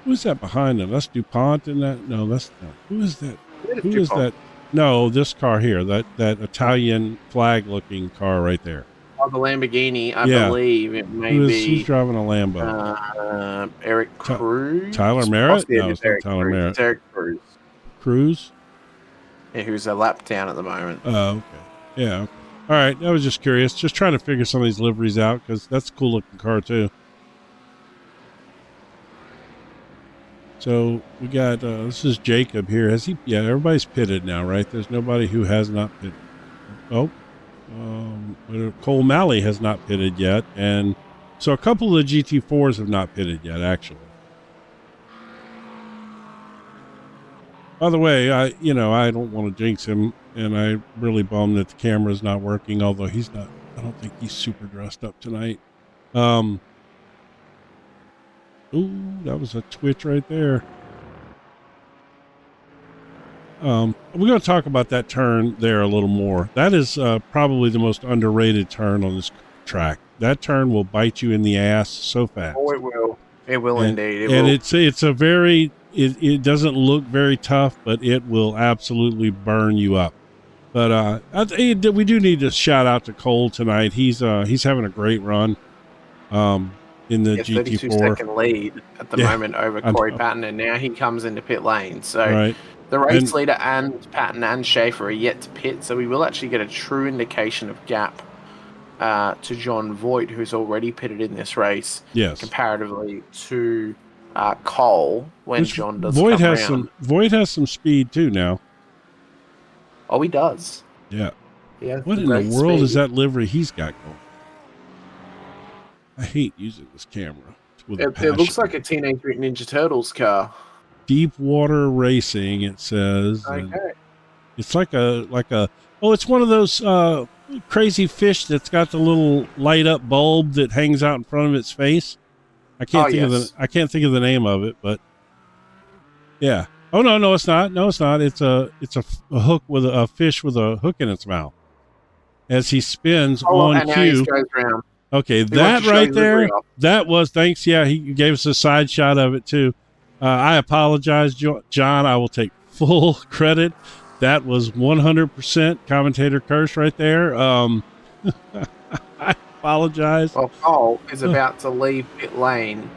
Who's that behind them? That's DuPont in that? No, that's not. Who is that? Who is that? No, this car here, that Italian flag-looking car right there. Oh, the Lamborghini, I believe it may be. Who's driving a Lambo? Eric Cruz? Tyler Merritt? No, it's not Tyler Merritt. It's Eric Cruz. Cruz? Yeah, who's a lap down at the moment. Oh, okay. Yeah. All right. I was just curious. Just trying to figure some of these liveries out because that's a cool looking car too. So we got, this is Jacob here. Has he? Yeah, everybody's pitted now, right? There's nobody who has not pitted. Oh, Cole Malley has not pitted yet. And so a couple of the GT4s have not pitted yet, actually. By the way, I don't want to jinx him, and I'm really bummed that the camera's not working, although he's not, I don't think he's super dressed up tonight. Ooh, that was a twitch right there. We're going to talk about that turn there a little more. That is probably the most underrated turn on this track. That turn will bite you in the ass so fast. Oh, it will. It will indeed. It's a very... It doesn't look very tough, but it will absolutely burn you up. But we do need to shout out to Cole tonight. He's having a great run in the GT4. 32-second lead at the moment over Corey Patton, and now he comes into pit lane. So the race leader and Patton and Schaefer are yet to pit, so we will actually get a true indication of gap to John Voigt, who's already pitted in this race. Yes. Comparatively to Cole when John does Voigt come has around. Voigt has some speed too now. Oh, he does. Yeah. What in the world is that livery he's got going? I hate using this camera. It looks like a Teenage Mutant Ninja Turtles car. Deepwater Racing, it says. Okay. It's like a it's one of those crazy fish that's got the little light up bulb that hangs out in front of its face. I can't think of the name of it, but yeah. Oh no, it's not. No, it's not. It's a hook with a fish with a hook in its mouth as he spins on cue. Okay, that right there. That was thanks. Yeah, he gave us a side shot of it too. I apologize, John. I will take full credit. That was 100% commentator curse right there. I apologize. Well, Cole is about to leave pit lane.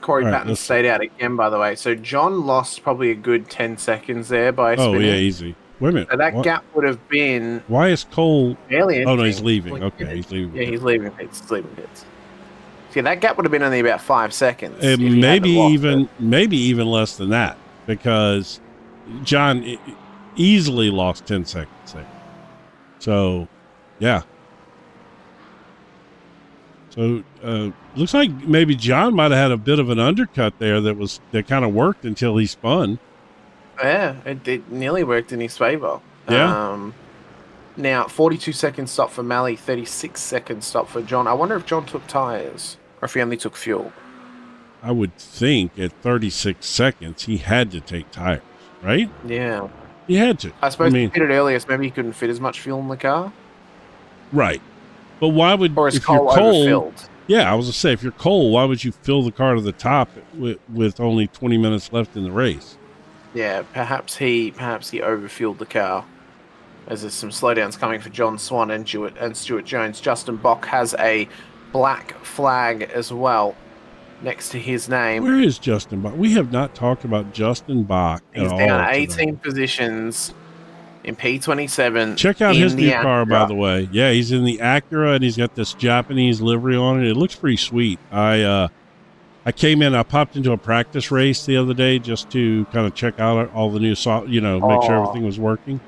Corey Patton stayed out again, by the way. So John lost probably a good 10 seconds there by spinning. Oh, yeah, easy. Wait a minute. So that gap would have been... Why is Cole... barely oh, no, he's leaving. Okay, he's leaving. Yeah, he's leaving pits. See, that gap would have been only about 5 seconds. Maybe even less than that, because John easily lost 10 seconds there. So, yeah. So, looks like maybe John might have had a bit of an undercut there that kind of worked until he spun. Yeah, it nearly worked in his favor. Yeah. Now, 42-second stop for Malley, 36-second stop for John. I wonder if John took tires or if he only took fuel. I would think at 36 seconds he had to take tires, right? Yeah. He had to. I suppose he pitted earlier, so maybe he couldn't fit as much fuel in the car. Right. But why would... Or is Cole overfilled? Yeah, I was going to say, if you're cold, why would you fill the car to the top with only 20 minutes left in the race? Yeah, perhaps he overfueled the car. As there's some slowdowns coming for John Swan and Stuart Jones. Justin Bock has a black flag as well next to his name. Where is Justin Bach? We have not talked about Justin Bach at all. He's down 18 positions in P27. Check out his new car, by the way. Yeah, he's in the Acura, and he's got this Japanese livery on it. It looks pretty sweet. I came in, I popped into a practice race the other day just to kind of check out all the new, make sure everything was working.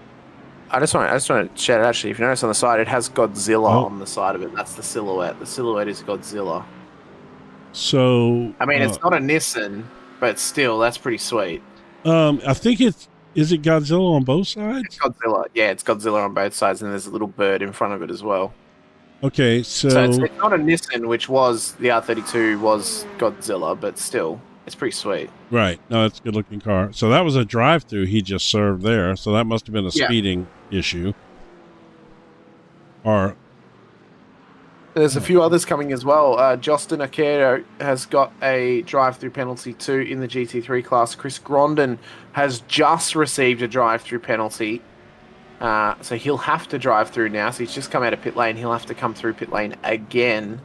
I just want to chat, actually, if you notice on the side, it has Godzilla on the side of it. That's the silhouette. The silhouette is Godzilla. So... I mean, it's not a Nissan, but still, that's pretty sweet. I think is it Godzilla on both sides? It's Godzilla. Yeah, it's Godzilla on both sides, and there's a little bird in front of it as well. Okay, so it's not a Nissan, which was the R32 was Godzilla, but still, it's pretty sweet. Right. No, it's a good-looking car. So that was a drive-through he just served there. So that must have been a speeding issue. Or there's a few others coming as well. Justin Akero has got a drive-through penalty too in the GT3 class. Chris Grondon has just received a drive-through penalty. So he'll have to drive through now. So he's just come out of pit lane. He'll have to come through pit lane again.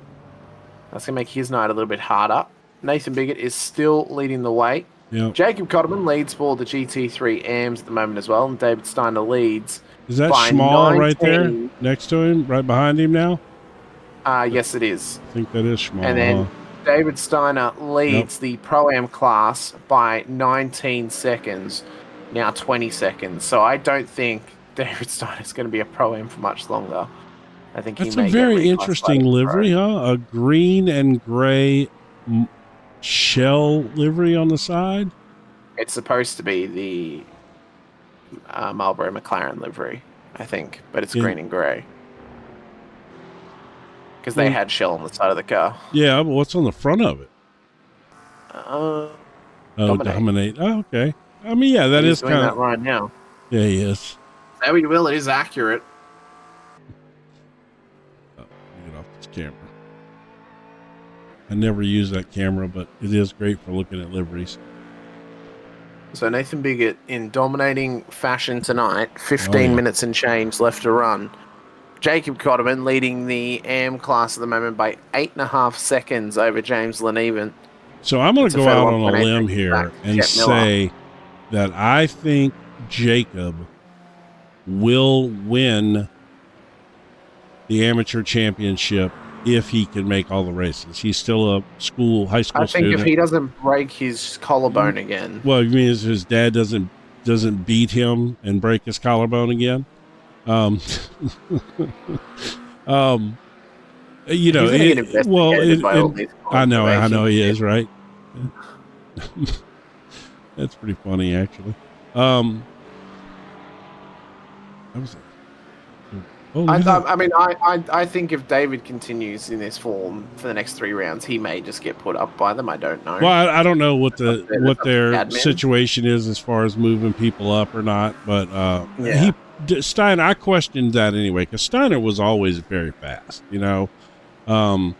That's going to make his night a little bit harder. Nathan Biggett is still leading the way. Yep. Jacob Cotterman leads for the GT3 AMs at the moment as well. And David Steiner leads. Is that Schmall right there next to him, right behind him now? Yes, it is. I think that is Schmall. And then David Steiner leads the Pro-Am class by 19 seconds, now 20 seconds. So I don't think David Steiner is going to be a Pro-Am for much longer. I think that's a very interesting livery, huh? A green and gray shell livery on the side. It's supposed to be the Marlboro McLaren livery, I think, but it's green and gray because they had shell on the side of the car. Yeah, but what's on the front of it? Dominate. Oh, okay. I mean, yeah, that is kind of that right now. Yeah, he is. There we will. It is accurate. Get off this camera. I never use that camera, but it is great for looking at liveries. So Nathan Biggett in dominating fashion tonight. 15 minutes and change left to run. Jacob Cotterman leading the AM class at the moment by 8.5 seconds over James Lenevan. So I'm going to go out on a limb here and say that I think Jacob will win the amateur championship if he can make all the races. He's still a high school student. I think if he doesn't break his collarbone again. Well, you mean his dad doesn't beat him and break his collarbone again? I know he is, right? That's pretty funny, actually. I think if David continues in this form for the next 3 rounds, he may just get put up by them. I don't know. Well, I don't know what their situation is as far as moving people up or not, but Steiner, I questioned that anyway because Steiner was always very fast, but again,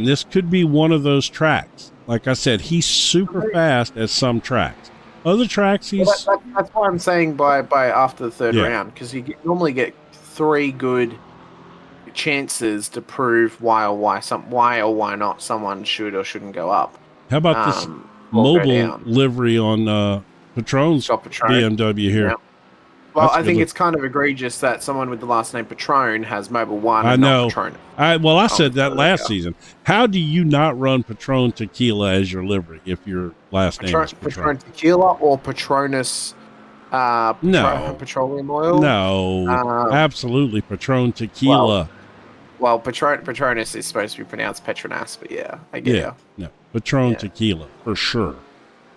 this could be one of those tracks. Like I said, he's super fast at some tracks. Other tracks, that's why I'm saying by after the third round, because you normally get 3 good chances to prove why or why not someone should or shouldn't go up. How about this mobile livery on Patron's BMW here? Yeah. Well, I think it's kind of egregious that someone with the last name Patron has Mobile 1 and not Patron. I said that last season. How do you not run Patron Tequila as your livery if your last name is Patron? Patron Tequila or Patronus petroleum oil? No, absolutely Patron Tequila. Well, Patronus is supposed to be pronounced Petronas, but yeah, I get it. No, Patron Tequila for sure.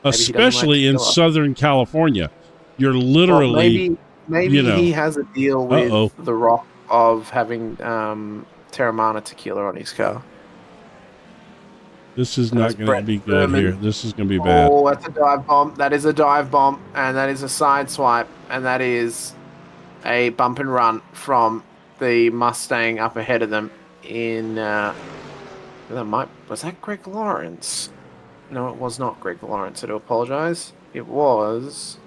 Especially in Southern California. You're literally... Maybe he has a deal with The Rock of having Terramana tequila on his car. This is not going to be good here. This is going to be bad. Oh, that's a dive bomb. That is a dive bomb, and that is a side swipe, and that is a bump and run from the Mustang up ahead of them in. Was that Greg Lawrence? No, it was not Greg Lawrence. I do apologize. It was.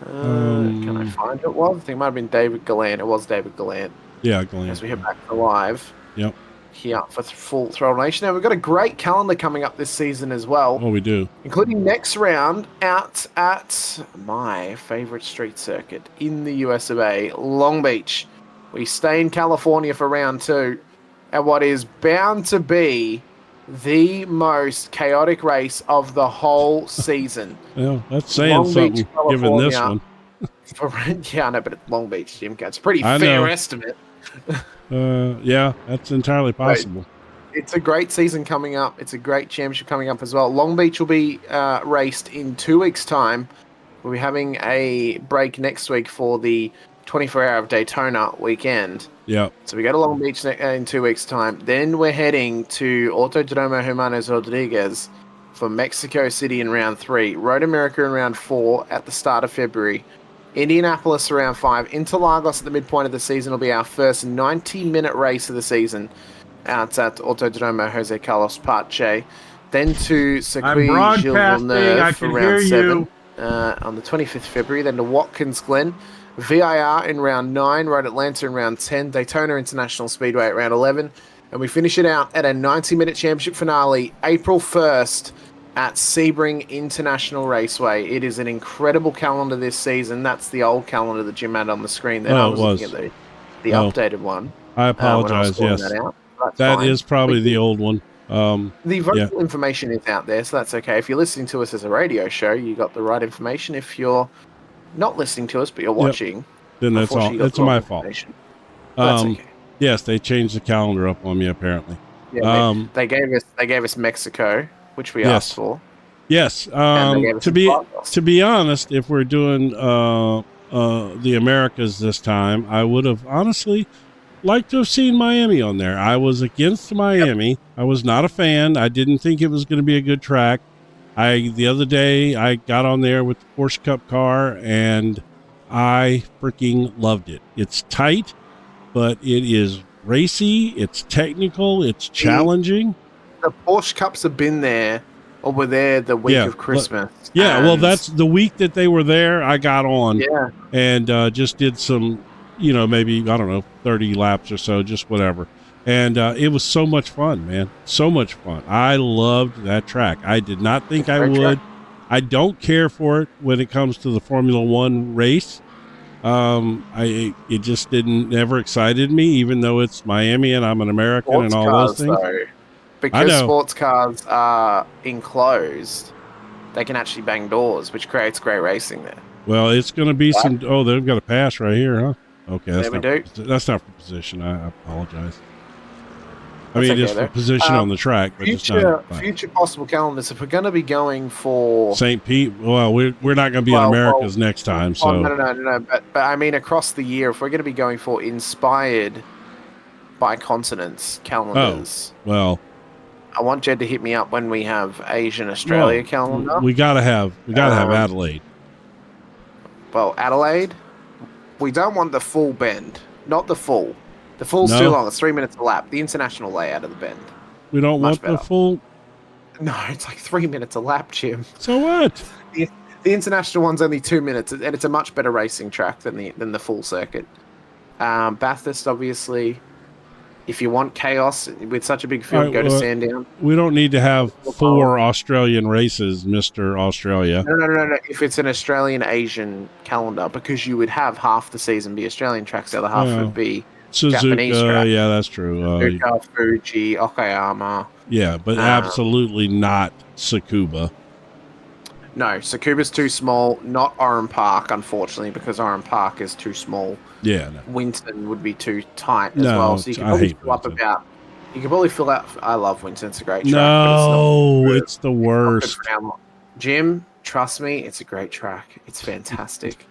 Can I find who it was? I think it might have been David Gallant. It was David Gallant. Yeah, Gallant. As we head back to live. Yep. Here for full Throttle Nation. Now, we've got a great calendar coming up this season as well. Oh, we do. Including next round out at my favorite street circuit in the US of A, Long Beach. We stay in California for round 2 at what is bound to be the most chaotic race of the whole season. Well, that's saying Long something, Beach, given this one. Yeah, I know, but it's Long Beach, Jim. It's a pretty fair estimate. Yeah, that's entirely possible. But it's a great season coming up. It's a great championship coming up as well. Long Beach will be raced in 2 weeks' time. We'll be having a break next week for the 24-hour of Daytona weekend. Yeah. So we go to Long Beach in 2 weeks' time. Then we're heading to Autodromo Hermanos Rodriguez for Mexico City in round 3. Road America in round 4 at the start of February. Indianapolis around 5. Interlagos at the midpoint of the season will be our first 90-minute race of the season out at Autodromo Jose Carlos Pache. Then to Circuit Gilles Villeneuve for round 7 on the 25th February. Then to Watkins Glen. VIR in round 9. Road Atlanta in round 10. Daytona International Speedway at round 11. And we finish it out at a 90-minute championship finale April 1st at Sebring International Raceway. It is an incredible calendar this season. That's the old calendar that Jim had on the screen. Then I was looking at the updated one. I apologize. Yes, that is probably the old one. The vocal information is out there, so that's okay. If you're listening to us as a radio show, you got the right information. If you're not listening to us but you're watching, then that's all. It's my fault. That's okay. Yes, they changed the calendar up on me apparently. Yeah, they gave us Mexico, which we asked for. Yes. To be honest, if we're doing the Americas this time, I would have honestly liked to have seen Miami on there. I was against Miami. Yep. I was not a fan. I didn't think it was going to be a good track. The other day I got on there with the Porsche Cup car and I freaking loved it. It's tight, but it is racy. It's technical. It's challenging. The Porsche Cups have been there, or were there the week of Christmas. Well, that's the week that they were there. I got on and just did some, maybe, I don't know, 30 laps or so, just whatever. And it was so much fun, man. So much fun. I loved that track. I did not think I would. I don't care for it when it comes to the Formula One race. It just never excited me, even though it's Miami and I'm an American sports and all those things. Though, because sports cars are enclosed, they can actually bang doors, which creates great racing there. Well, it's going to be some. Oh, they've got a pass right here, huh? Okay, that's not for position. I apologize. It's for position on the track, but future possible calendars. If we're going to be going for St. Pete, well, we're not going to be in Americas next time. So no. But I mean, across the year, if we're going to be going for inspired by continents calendars. Oh, well, I want Jed to hit me up when we have Asian Australia calendar. We gotta have Adelaide. Well, Adelaide, we don't want the full bend, not the full. The full's too long. It's 3 minutes a lap. The international layout of the bend. We don't want the full. No, it's like 3 minutes a lap, Jim. So what? The international one's only 2 minutes, and it's a much better racing track than the full circuit. Bathurst, obviously. If you want chaos with such a big field, go to Sandown. We don't need to have 4 Australian races, Mr. Australia. No. If it's an Australian-Asian calendar, because you would have half the season be Australian tracks, the other half would be Japanese tracks. Yeah, that's true. Suzuka, Fuji, Okayama. Yeah, but absolutely not Tsukuba. No, Tsukuba's too small. Not Oran Park, unfortunately, because Oran Park is too small. Yeah. No. Winton would be too tight as well. So you can probably fill up about. You can probably fill out. I love Winton. It's a great track. No, it's the worst. Jim, trust me, it's a great track. It's fantastic.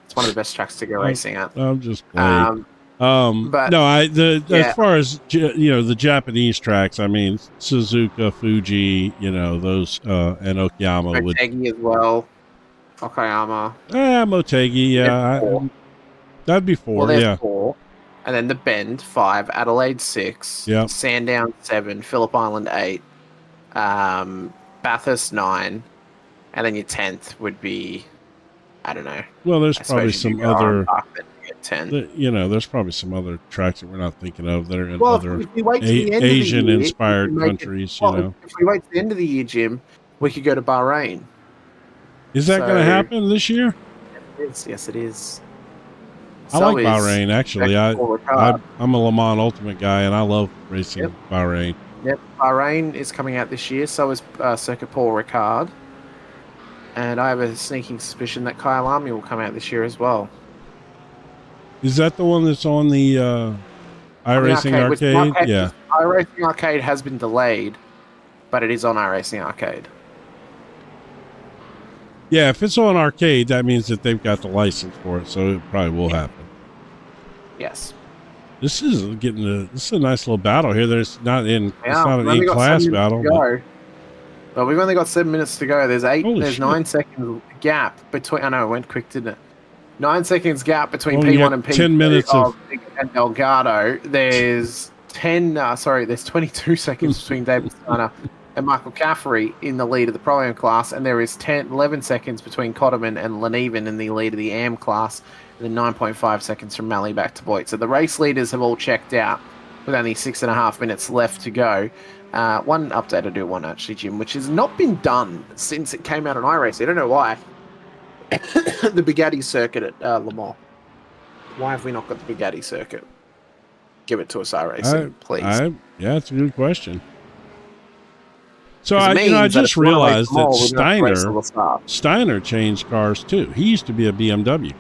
It's one of the best tracks to go racing at. I'm just playing. But no, as far as the Japanese tracks, I mean Suzuka, Fuji, those and Okayama Motegi as well. Okayama. Motegi, yeah. That'd be 4. Well, there's 4. and then the Bend 5, Adelaide 6, Yep. Sandown 7, Phillip Island 8, Bathurst 9, and then your 10th would be, I don't know. Well, there's I probably suppose you some do go on other, Park, then you get 10. you know, there's probably some other tracks that we're not thinking of that are in Well, other if we wait to the end of the year, we Asian-inspired can make it- countries, well, you know. if we wait to the end of the year, Jim, we could go to Bahrain. Is that going to happen this year? Yes, it is. I like Bahrain, actually. I'm a Le Mans Ultimate guy, and I love racing Bahrain. Yep, Bahrain is coming out this year. So is Circuit Paul Ricard. And I have a sneaking suspicion that Kyle Army will come out this year as well. Is that the one that's on the iRacing Arcade? Yeah. iRacing Arcade has been delayed, but it is on iRacing Arcade. Yeah, if it's on Arcade, that means that they've got the license for it, so it probably will happen. Yes. This is a nice little battle here. It's not an E-class battle. But we've only got 7 minutes to go. There's 9 seconds gap between. I know it went quick, didn't it? 9 seconds gap between P1 and P2 10 minutes of and Delgado. There's 22 seconds between David Steiner and Michael Caffrey in the lead of the Pro-Am class, and there is 11 seconds between Cotterman and Leneven in the lead of the AM class, and then 9.5 seconds from Malley back to Boyd. So the race leaders have all checked out with only 6.5 minutes left to go. One update I do want, actually, Jim, which has not been done since it came out on iRacing. I don't know why. The Bugatti circuit at Le Mans. Why have we not got the Bugatti circuit? Give it to us, iRacing, please. Yeah, it's a good question. So I just realized that Steiner changed cars too. He used to be a BMW guy.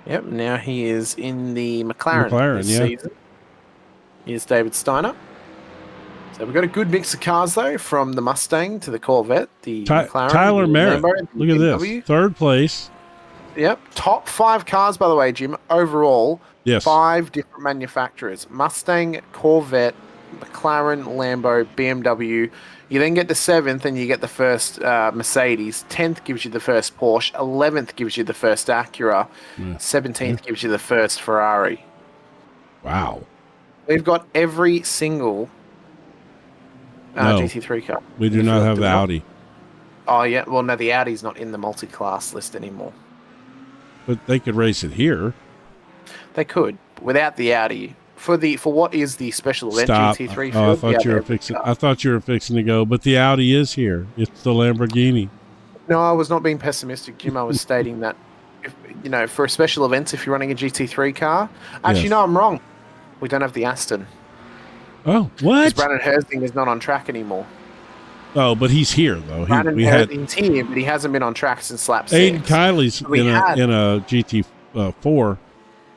Yep, now he is in the McLaren this season. Here's David Steiner. So we've got a good mix of cars, though, from the Mustang to the Corvette, the McLaren. Tyler Merritt. Look at this. Third place. Yep. Top 5 cars, by the way, Jim, overall. Yes. 5 different manufacturers. Mustang, Corvette, McLaren, Lambo, BMW. You then get to 7th and you get the first Mercedes. 10th gives you the first Porsche. 11th gives you the first Acura. 17th gives you the first Ferrari. Wow. We've got every single GT3 car. We do not have the Audi. Oh, yeah. Well, no, the Audi's not in the multi-class list anymore. But they could race it here. They could. Without the Audi. For what is the special event GT3 field? I thought you were fixing to go, but the Audi is here. It's the Lamborghini. No, I was not being pessimistic, Jim. I was stating that, for a special event, if you're running a GT3 car. Actually, no, I'm wrong. We don't have the Aston. Oh, what? Because Brandon Hersing is not on track anymore. Oh, but he's here, though. He's here, but he hasn't been on track since lap 6. Aiden Kiley's in a GT4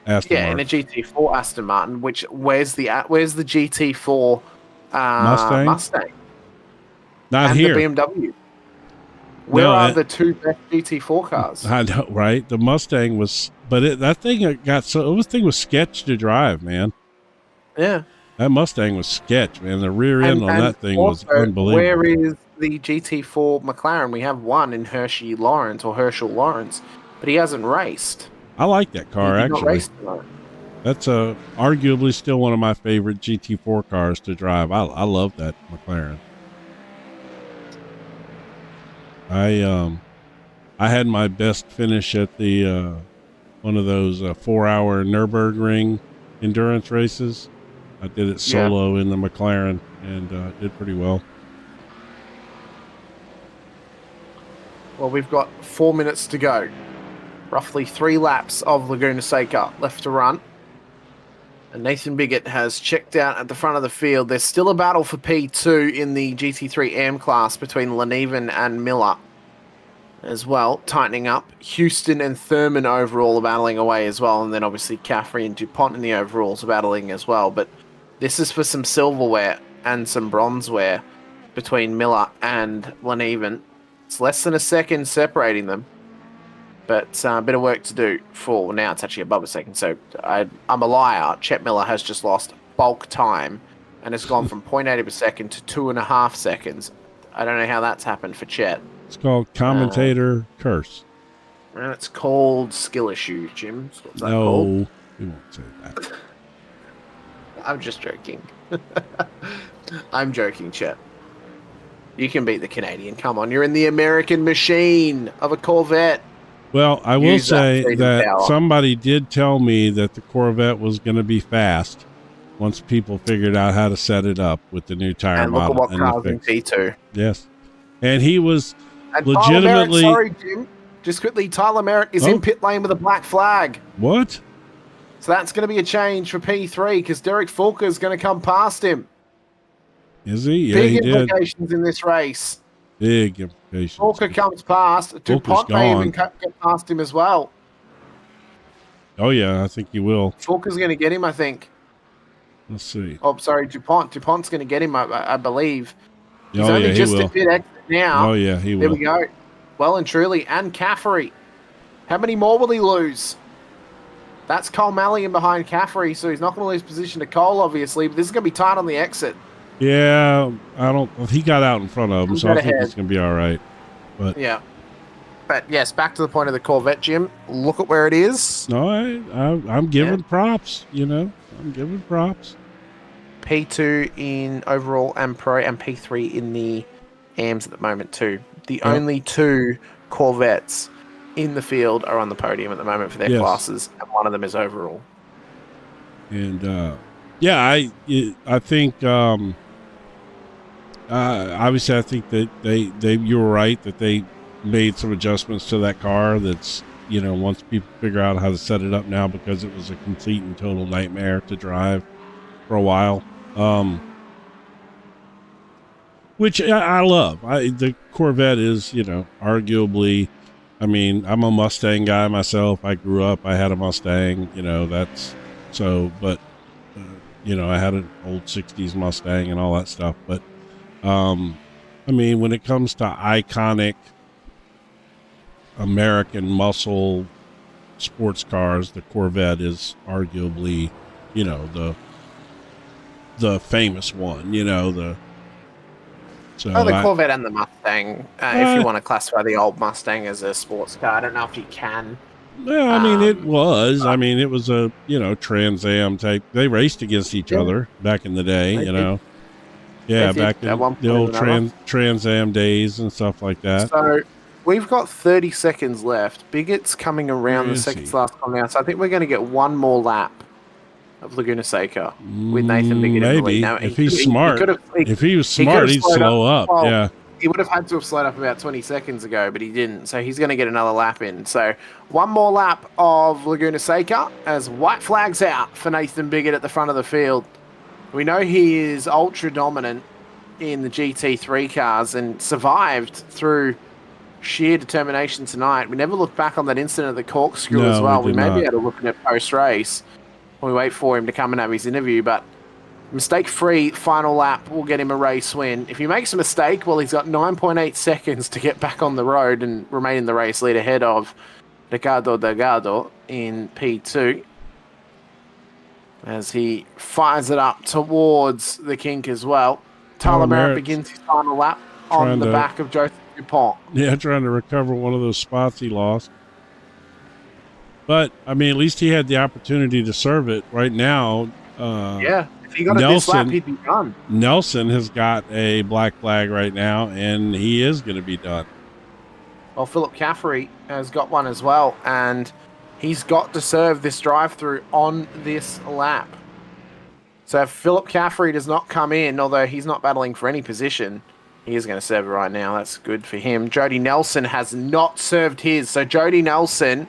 Aston Martin. Yeah, in a GT4 Aston Martin, where's the GT4 Mustang? Not and here. The BMW. Where are the 2 best GT4 cars? I know, right? The Mustang was, but that thing was sketch to drive, man. Yeah. That Mustang was sketch, man. The rear end on that thing was unbelievable. Where is the GT4 McLaren? We have one in Hershel Lawrence, but he hasn't raced. I like that car, actually. That's arguably still one of my favorite GT4 cars to drive. I love that McLaren. I had my best finish at the one of those 4-hour Nürburgring endurance races. I did it solo in the McLaren and did pretty well. Well, we've got 4 minutes to go. Roughly 3 laps of Laguna Seca left to run. And Nathan Biggett has checked out at the front of the field. There's still a battle for P2 in the GT3 AM class between Leneven and Miller as well, tightening up. Houston and Thurman overall are battling away as well. And then obviously Caffrey and DuPont in the overalls are battling as well. But this is for some silverware and some bronzeware between Miller and Leneven. It's less than a second separating them. But a bit of work to do for now. It's actually above a second. So I'm a liar. Chet Miller has just lost bulk time and has gone from 0.8 of a second to 2.5 seconds. I don't know how that's happened for Chet. It's called commentator curse. And it's called skill issue, Jim. What's that called? We won't say that. I'm just joking. I'm joking, Chet. You can beat the Canadian. Come on, you're in the American machine of a Corvette. Well, I will Use say that power. somebody did tell me that the Corvette was going to be fast once people figured out how to set it up with the new tire And look model at what and the cars in fix. P2. Yes. And he was And legitimately... Tyler Merritt, sorry, Jim. Just quickly, Tyler Merritt is in pit lane with a black flag. What? So that's going to be a change for P3 because Derek Fulker is going to come past him. Is he? Yeah, Big he did. implications in this race. Big implications. Fulker comes past. DuPont may even get past him as well. Oh, yeah, I think he will. Fulker's going to get him, I think. Let's see. Oh, sorry, DuPont. DuPont's going to get him, I believe. He's only just in pit exit now. Oh, yeah, he will. There we go. Well and truly. And Caffrey. How many more will he lose? That's Cole Mallion behind Caffrey, so he's not going to lose position to Cole, obviously. But this is going to be tight on the exit. Yeah, he got out in front of him, so I think it's going to be all right. But yeah. But yes, back to the point of the Corvette, Jim. Look at where it is. No, I'm giving props, I'm giving props. P2 in overall and pro, and P3 in the AMs at the moment too. The only two Corvettes in the field are on the podium at the moment for their classes, and one of them is overall. And I think obviously I think that they you were right that they made some adjustments to that car. That's once people figure out how to set it up now, because it was a complete and total nightmare to drive for a while. Which I love. The Corvette is arguably. I mean, I'm a Mustang guy myself. I grew up, I had a Mustang, that's so, but, I had an old 60s Mustang and all that stuff. But, I mean, when it comes to iconic American muscle sports cars, the Corvette is arguably, the famous one, So the Corvette and the Mustang, if you want to classify the old Mustang as a sports car. I don't know if you can. Well, I mean, it was. I mean, it was a, Trans Am type. They raced against each other back in the day, Yeah, back in the old Trans Am days and stuff like that. So we've got 30 seconds left. Biggett's coming around the second last time now. So I think we're going to get one more lap of Laguna Seca with Nathan Biggett. Maybe. Now, if he's smart. If he was smart, he'd slow up. Well, yeah. He would have had to have slowed up about 20 seconds ago, but he didn't. So he's going to get another lap in. So one more lap of Laguna Seca as white flags out for Nathan Biggett at the front of the field. We know he is ultra dominant in the GT3 cars and survived through sheer determination tonight. We never looked back on that incident at the Corkscrew as well. We may be able to look at it post-race when we wait for him to come and have his interview, but mistake-free final lap will get him a race win. If he makes a mistake, well, he's got 9.8 seconds to get back on the road and remain in the race lead ahead of Ricardo Delgado in P2 as he fires it up towards the kink as well. Tyler Merritt begins his final lap on the back of Joseph DuPont. Yeah, trying to recover one of those spots he lost. But, I mean, at least he had the opportunity to serve it right now. If he got it this lap, he'd be done. Nelson has got a black flag right now, and he is going to be done. Well, Philip Caffrey has got one as well, and he's got to serve this drive-through on this lap. So if Philip Caffrey does not come in, although he's not battling for any position, he is going to serve it right now. That's good for him. Jody Nelson has not served his, so Jody Nelson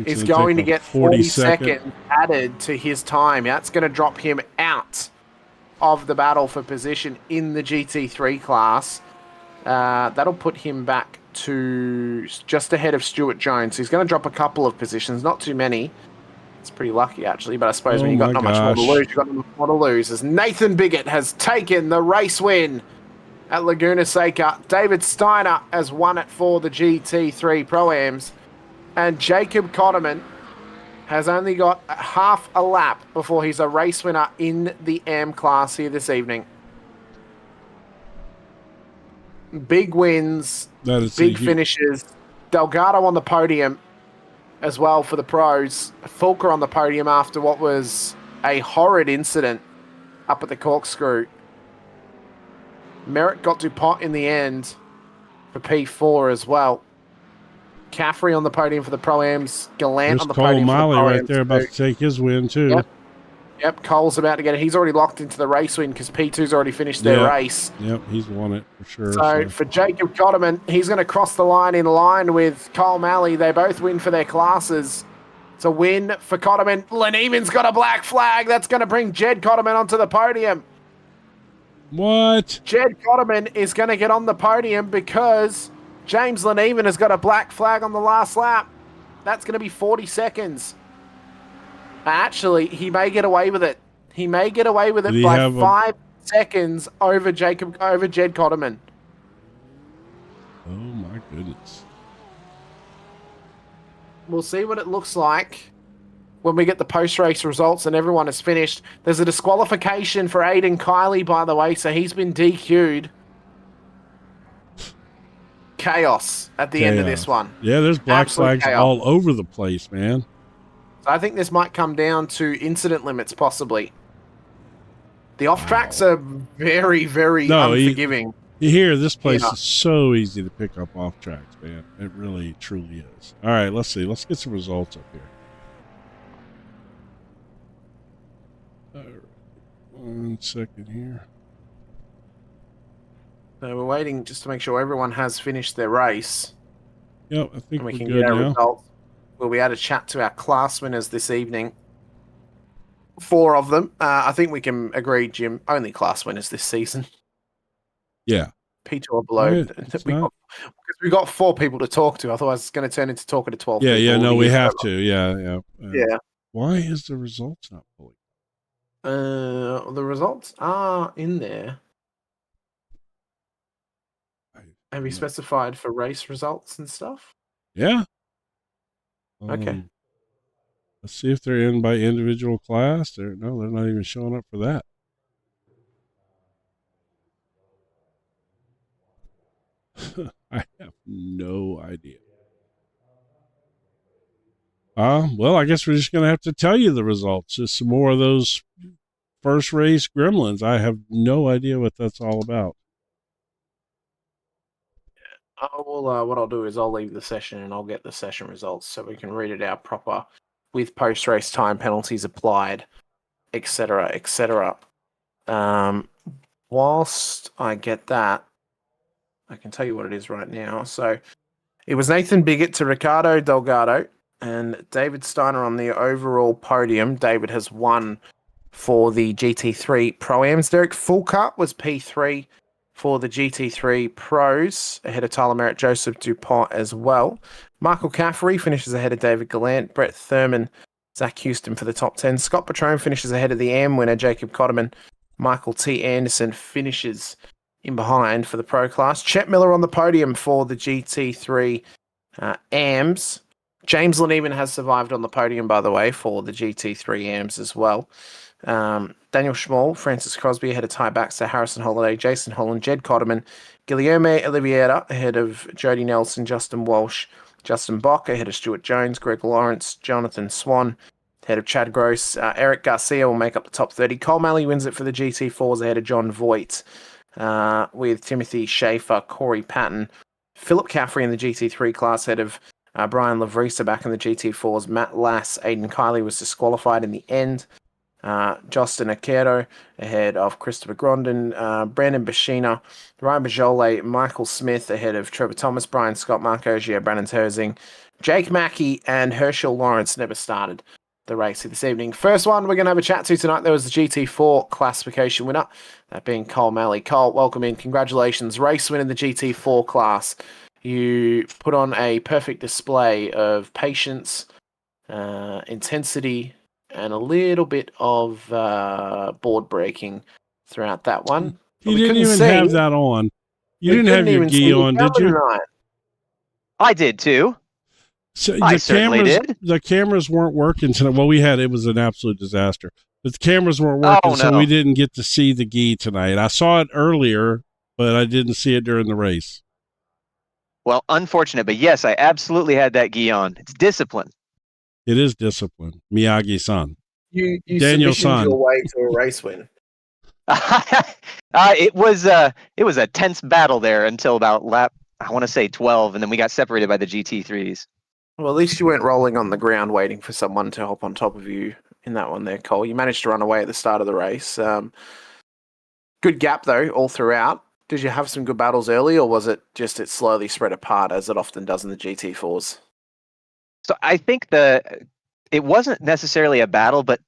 is going to get 40 seconds added to his time. That's going to drop him out of the battle for position in the GT3 class. That'll put him back to just ahead of Stuart Jones. He's going to drop a couple of positions, not too many. It's pretty lucky, actually, but I suppose when you've got not much more to lose, you've got not much more to lose. As Nathan Biggett has taken the race win at Laguna Seca. David Steiner has won it for the GT3 Pro-Ams. And Jacob Cotterman has only got half a lap before he's a race winner in the AM class here this evening. Big wins, big finishes. Delgado on the podium. as well for the pros. Fulker on the podium after what was a horrid incident up at the Corkscrew. Merritt got DuPont in the end for P4 as well. Caffrey on the podium for the Pro-Ams. Gallant There's on the Cole podium Miley for the right Pro-Ams there about to take his win, too. Yep, Cole's about to get it. He's already locked into the race win because P2's already finished their race. Yep, he's won it for sure. So for Jacob Cotterman, he's going to cross the line in line with Cole Malley. They both win for their classes. It's a win for Cotterman. Leneman's got a black flag. That's going to bring Jed Cotterman onto the podium. What? Jed Cotterman is going to get on the podium because James Leneman has got a black flag on the last lap. That's going to be 40 seconds. Actually, he may get away with it. He may get away with it by 5 seconds over Jed Cotterman. Oh my goodness. We'll see what it looks like when we get the post-race results and everyone is finished. There's a disqualification for Aiden Kiley, by the way, so he's been DQ'd. Chaos at the end of this one. Yeah, there's black flags all over the place, man. So I think this might come down to incident limits, possibly. The off-tracks are very, very unforgiving. You hear this place is so easy to pick up off tracks, man. It really, truly is. All right, let's see. Let's get some results up here. All right, 1 second here. So we're waiting just to make sure everyone has finished their race. Yep, I think we we're can good get our now. results. We'll be able to chat to our class winners this evening. 4 of them. I think we can agree, Jim, only class winners this season. Yeah. P2 or below. Right, we got 4 people to talk to. Otherwise, it's going to turn into talking to 12 people. Yeah, no, we have to. Yeah. Yeah. Why is the results not fully? The results are in there. Have you specified for race results and stuff? Yeah. Okay. Let's see if they're in by individual class. No, they're not even showing up for that. I have no idea. Well, I guess we're just going to have to tell you the results. Just some more of those first race gremlins. I have no idea what that's all about. What I'll do is I'll leave the session and I'll get the session results so we can read it out proper with post-race time penalties applied, etc., etc. Whilst I get that, I can tell you what it is right now. So it was Nathan Biggett to Ricardo Delgado and David Steiner on the overall podium. David has won for the GT3 Pro-Ams. Derek Fulker was P3 for the GT3 Pros, ahead of Tyler Merritt, Joseph DuPont as well. Michael Caffrey finishes ahead of David Gallant, Brett Thurman, Zach Houston for the top 10. Scott Petrone finishes ahead of the AM winner, Jacob Cotterman. Michael T. Anderson finishes in behind for the Pro class. Chet Miller on the podium for the GT3 AMS. James Leneman has survived on the podium, by the way, for the GT3 AMS as well. Daniel Schmall, Francis Crosby ahead of Ty Baxter, Harrison Holiday, Jason Holland, Jed Cotterman, Guilherme Oliveira ahead of Jody Nelson, Justin Walsh, Justin Bock ahead of Stuart Jones, Greg Lawrence, Jonathan Swan ahead of Chad Gross, Eric Garcia will make up the top 30. Cole Malley wins it for the GT4s ahead of John Voight, with Timothy Schaefer, Corey Patton, Philip Caffrey in the GT3 class ahead of Brian Lavrisa back in the GT4s, Matt Lass, Aiden Kiley was disqualified in the end. Justin Akero ahead of Christopher Grondin, Brandon Bashina, Ryan Bajole, Michael Smith ahead of Trevor Thomas, Brian Scott, Mark Ogier, Brandon Terzing, Jake Mackey, and Herschel Lawrence never started the race this evening. First one we're going to have a chat to tonight, there was the GT4 classification winner, that being Cole Malley. Cole, welcome in. Congratulations. Race win in the GT4 class. You put on a perfect display of patience, intensity, and a little bit of board breaking throughout that one. You didn't even have that on. You didn't have your gi on, did you? Tonight. I did too. So the cameras weren't working tonight. Well, it was an absolute disaster. But the cameras weren't working, so we didn't get to see the gi tonight. I saw it earlier, but I didn't see it during the race. Well, unfortunate, but yes, I absolutely had that gi on. It's discipline. It is discipline. Miyagi-san. You Daniel submissioned your San. way to a race win. It was a tense battle there until about lap, I want to say 12, and then we got separated by the GT3s. Well, at least you weren't rolling on the ground waiting for someone to hop on top of you in that one there, Cole. You managed to run away at the start of the race. Good gap, though, all throughout. Did you have some good battles early, or was it just it slowly spread apart, as it often does in the GT4s? So I think it wasn't necessarily a battle, but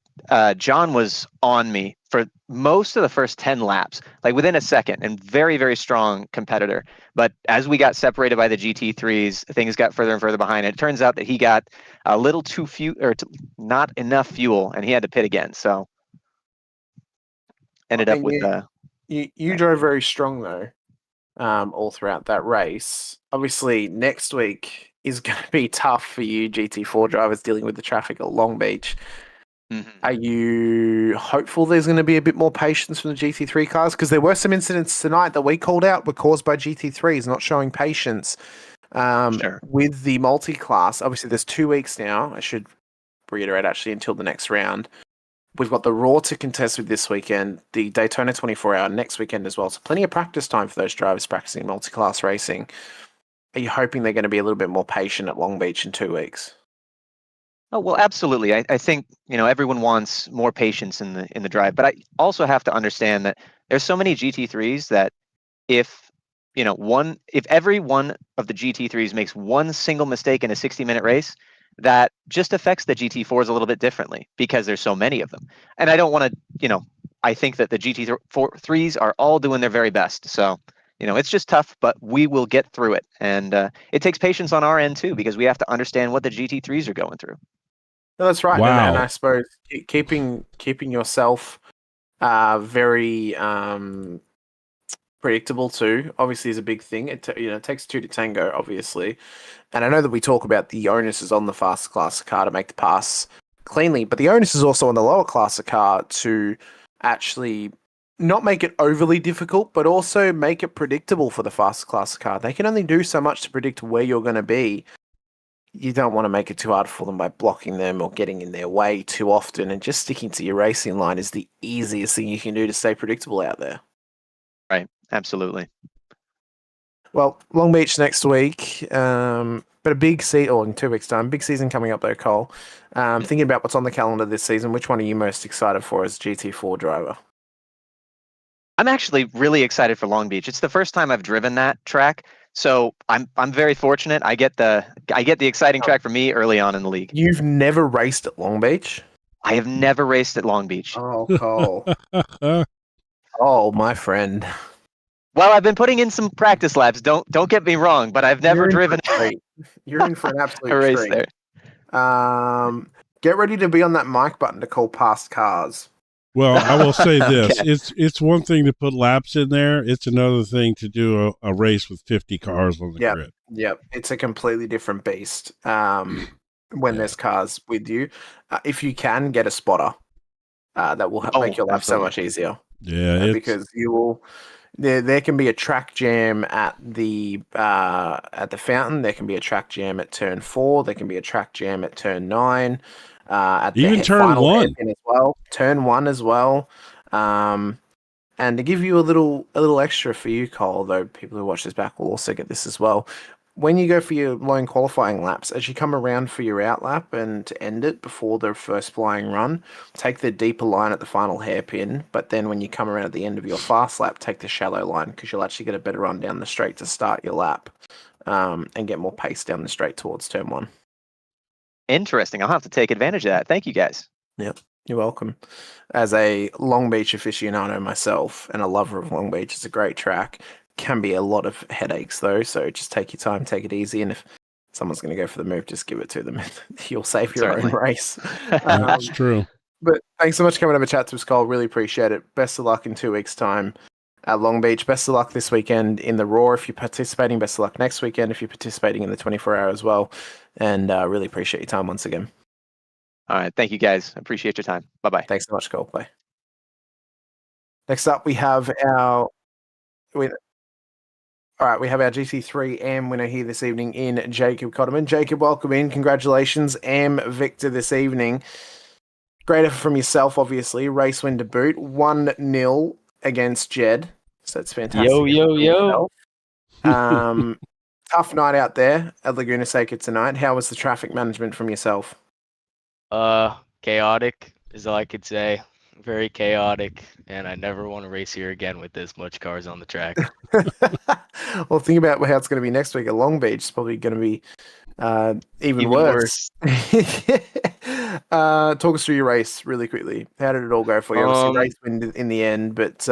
John was on me for most of the first 10 laps, like within a second, and very, very strong competitor. But as we got separated by the GT3s, things got further and further behind. It turns out that he got a little too few, or not enough fuel, and he had to pit again. So ended up with the. You drove very strong though, all throughout that race. Obviously, next week is going to be tough for you GT4 drivers dealing with the traffic at Long Beach. Mm-hmm. Are you hopeful there's going to be a bit more patience from the GT3 cars? Because there were some incidents tonight that we called out were caused by GT3s not showing patience Sure. with the multi-class. Obviously, there's 2 weeks now. I should reiterate, actually, until the next round. We've got the Raw to contest with this weekend, the Daytona 24-hour next weekend as well. So plenty of practice time for those drivers practicing multi-class racing. Are you hoping they're going to be a little bit more patient at Long Beach in 2 weeks? Oh, well, absolutely. I think, everyone wants more patience in the drive, but I also have to understand that there's so many GT3s that if, if every one of the GT3s makes one single mistake in a 60-minute race, that just affects the GT4s a little bit differently because there's so many of them. And I don't want to, I think that the GT3s are all doing their very best. So, it's just tough, but we will get through it. And it takes patience on our end too, because we have to understand what the GT3s are going through. No, that's right. Wow. And I suppose keeping yourself very predictable too, obviously, is a big thing. It takes two to tango, obviously. And I know that we talk about the onus is on the fast class car to make the pass cleanly, but the onus is also on the lower class car to actually not make it overly difficult, but also make it predictable for the fast class car. They can only do so much to predict where you're going to be. You don't want to make it too hard for them by blocking them or getting in their way too often, and just sticking to your racing line is the easiest thing you can do to stay predictable out there. Right. Absolutely. Well, Long Beach next week, but a big season, or in 2 weeks' time, big season coming up though, Cole. Thinking about what's on the calendar this season, which one are you most excited for as GT4 driver? I'm actually really excited for Long Beach. It's the first time I've driven that track, so I'm very fortunate. I get the exciting track for me early on in the league. You've never raced at Long Beach? I have never raced at Long Beach. Oh, Cole. Oh, my friend. Well, I've been putting in some practice laps. Don't get me wrong, but I've never driven You're in for an absolute a race treat. there. Get ready to be on that mic button to call past cars. Well, I will say this. Okay. It's one thing to put laps in there. It's another thing to do a race with 50 cars on the grid. Yep. It's a completely different beast when there's cars with you. If you can, get a spotter. That will make your life so much easier. Yeah. Because you will... There can be a track jam at the fountain. There can be a track jam at turn 4. There can be a track jam at turn 9. At the even turn 1 as well. Turn 1 as well. And to give you a little extra for you, Cole, though people who watch this back will also get this as well. When you go for your lone qualifying laps, as you come around for your out lap and to end it before the first flying run, take the deeper line at the final hairpin, but then when you come around at the end of your fast lap, take the shallow line, because you'll actually get a better run down the straight to start your lap and get more pace down the straight towards turn 1. Interesting. I'll have to take advantage of that. Thank you, guys. Yep, you're welcome. As a Long Beach aficionado myself and a lover of Long Beach, it's a great track. Can be a lot of headaches though, so just take your time, take it easy, and if someone's going to go for the move, just give it to them. You'll save your own race. That's true. But thanks so much for coming over chat to us, Cole. Really appreciate it. Best of luck in 2 weeks' time at Long Beach. Best of luck this weekend in the Raw if you're participating. Best of luck next weekend if you're participating in the 24-hour as well. And really appreciate your time once again. All right. Thank you, guys. Appreciate your time. Bye-bye. Thanks so much, Cole. Bye. Next up, we have our... All right, we have our GT3 AM winner here this evening in Jacob Cotterman. Jacob, welcome in. Congratulations, AM Victor this evening. Great effort from yourself, obviously. Race win to boot, 1-0 against Jed. So that's fantastic. Yo. Tough night out there at Laguna Seca tonight. How was the traffic management from yourself? Chaotic is all I could say. Very chaotic, and I never want to race here again with this much cars on the track. Well, think about how it's going to be next week at Long Beach. It's probably going to be even worse. Talk us through your race really quickly. How did it all go for you? Obviously, race win in the end, but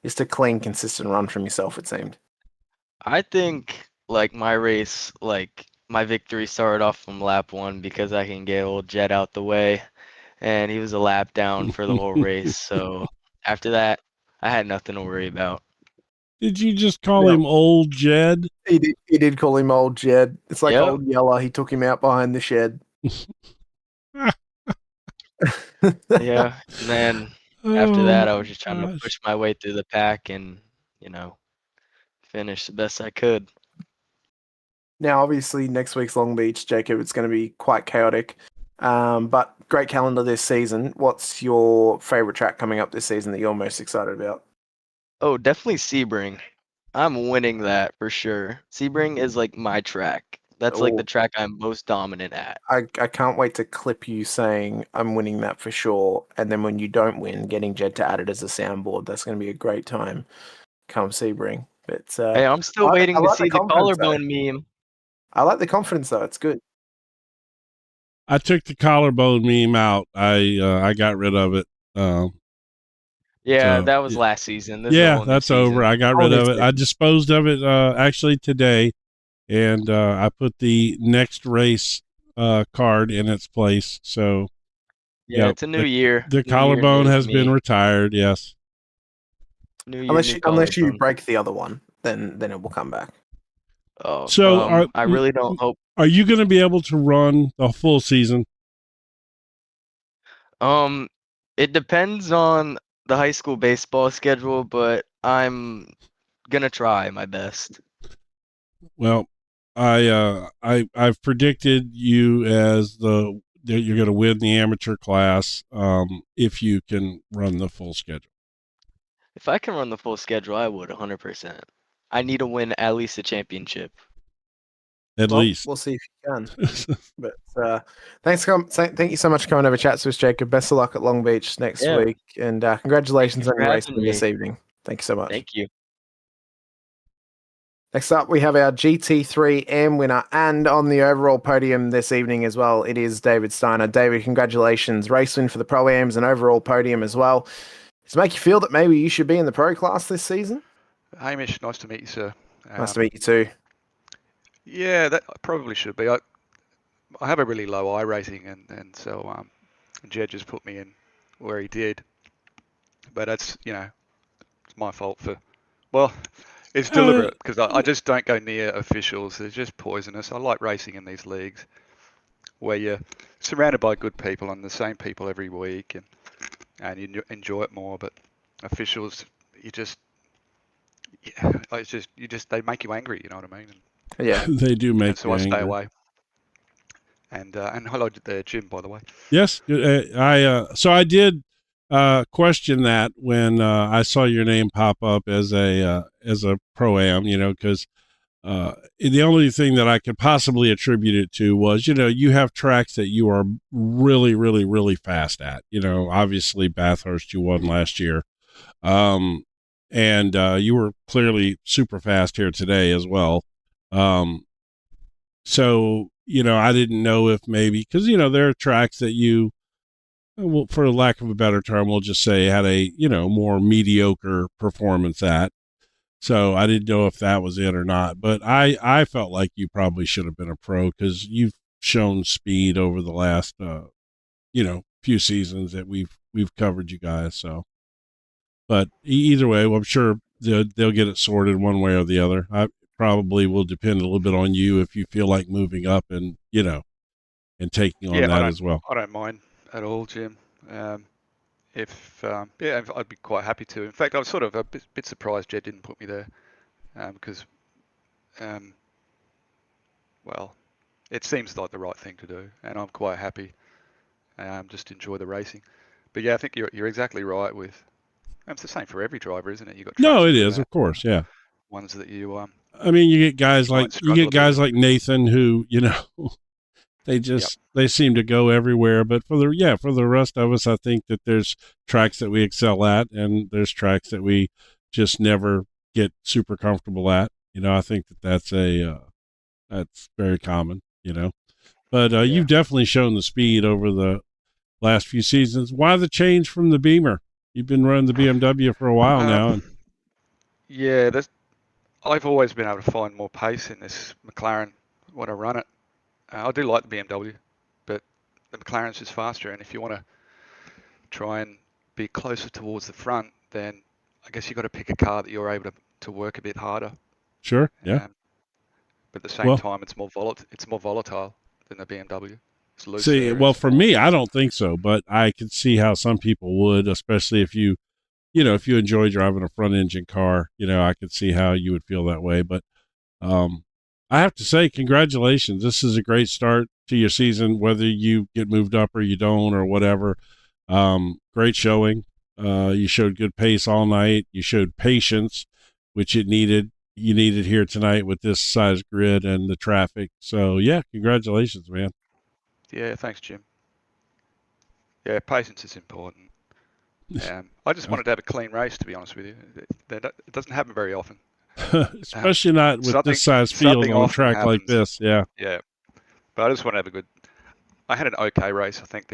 just a clean, consistent run from yourself, it seemed. I think like my race, like my victory started off from lap 1 because I can get old Jet out the way, and he was a lap down for the whole race. So after that, I had nothing to worry about. Did you just call him old Jed? He did call him old Jed. It's like Yep. old Yeller. He took him out behind the shed. Yeah, and then after that, I was just trying to push my way through the pack and, finish the best I could. Now, obviously, next week's Long Beach, Jacob, it's going to be quite chaotic. But great calendar this season. What's your favorite track coming up this season that you're most excited about? Oh, definitely Sebring. I'm winning that for sure. Sebring is like my track. That's like the track I'm most dominant at. I can't wait to clip you saying I'm winning that for sure. And then when you don't win, getting Jed to add it as a soundboard. That's going to be a great time come Sebring. But Hey, I'm still waiting to see the collarbone meme. I like the confidence though. It's good. I took the collarbone meme out. I got rid of it. Yeah, that was last season. That's over. I got rid of it. I disposed of it actually today, and I put the next race card in its place. So yeah, it's a new year. The collarbone has been retired. Yes. Unless you break the other one, then it will come back. Oh, so I really don't hope. Are you going to be able to run the full season? It depends on the high school baseball schedule, but I'm gonna try my best. Well, I've predicted you as that you're going to win the amateur class if you can run the full schedule. If I can run the full schedule, I would 100%. I need to win at least a championship. At least. We'll see if you can. But thank you so much for coming over chat to us, Jacob. Best of luck at Long Beach next week. And congratulations on your race this evening. Thank you so much. Thank you. Next up, we have our GT3M winner and on the overall podium this evening as well. It is David Steiner. David, congratulations. Race win for the Pro-Ams and overall podium as well. Does it make you feel that maybe you should be in the pro class this season? Hamish, nice to meet you, sir. Nice to meet you too. Yeah, that I probably should be. I have a really low I rating, and so Jed just put me in where he did. But that's, it's my fault for, well, it's deliberate because I just don't go near officials. They're just poisonous. I like racing in these leagues where you're surrounded by good people and the same people every week, and you enjoy it more. But officials, they make you angry. You know what I mean? Yeah, they do make. So I stay away. And hello there, Jim, by the way. Yes, so I did question that when I saw your name pop up as a pro-am, because the only thing that I could possibly attribute it to was, you have tracks that you are really, really, really fast at. Obviously Bathurst you won last year, and you were clearly super fast here today as well. So I didn't know if maybe because there are tracks that you, well, for lack of a better term, we'll just say had a more mediocre performance at. So I didn't know if that was it or not, but I felt like you probably should have been a pro because you've shown speed over the last few seasons that we've covered you guys. So, but either way, well, I'm sure they'll get it sorted one way or the other. I probably will depend a little bit on you if you feel like moving up and and taking on that as well. I don't mind at all, Jim. I'd be quite happy to. In fact, I was sort of a bit surprised Jed didn't put me there because well, it seems like the right thing to do, and I'm quite happy. Just enjoy the racing. But yeah, I think you're exactly right with. It's the same for every driver, isn't it? You've got No, trucks it that is, win of out, course, yeah. ones that you I mean, you get guys might like struggle a bit with. Nathan who, they they seem to go everywhere. But for the rest of us, I think that there's tracks that we excel at, and there's tracks that we just never get super comfortable at. I think that's very common. But you've definitely shown the speed over the last few seasons. Why the change from the Beamer? You've been running the BMW for a while now. And Yeah, I've always been able to find more pace in this McLaren when I run it. I do like the BMW, but the McLaren's just faster. And if you want to try and be closer towards the front, then I guess you've got to pick a car that you're able to work a bit harder. Sure, yeah. But at the same time, it's more volatile than the BMW. It's looser. See, well, for me, I don't think so, but I can see how some people would, especially if you enjoy driving a front engine car. I could see how you would feel that way. But I have to say, congratulations. This is a great start to your season, whether you get moved up or you don't or whatever. Great showing. You showed good pace all night. You showed patience, which you needed here tonight with this size grid and the traffic. So, yeah, congratulations, man. Yeah, thanks, Jim. Yeah, patience is important. I just wanted to have a clean race, to be honest with you. It doesn't happen very often. Especially not with this size field on a track like this. Yeah. Yeah. But I just want to have I had an okay race. I think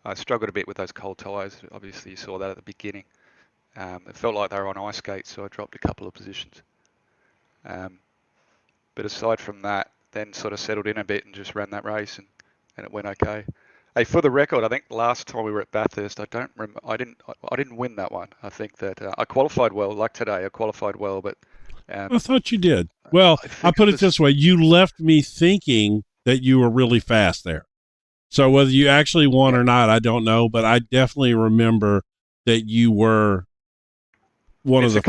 I struggled a bit with those cold tyres. Obviously, you saw that at the beginning. It felt like they were on ice skates, so I dropped a couple of positions. But aside from that, then sort of settled in a bit and just ran that race, and it went okay. Hey, for the record, I think last time we were at Bathurst, I didn't win that one. I think that I qualified well. Like today, I qualified well, but I thought you did. Well, I'll put it this way: you left me thinking that you were really fast there. So whether you actually won or not, I don't know, but I definitely remember that you were one of the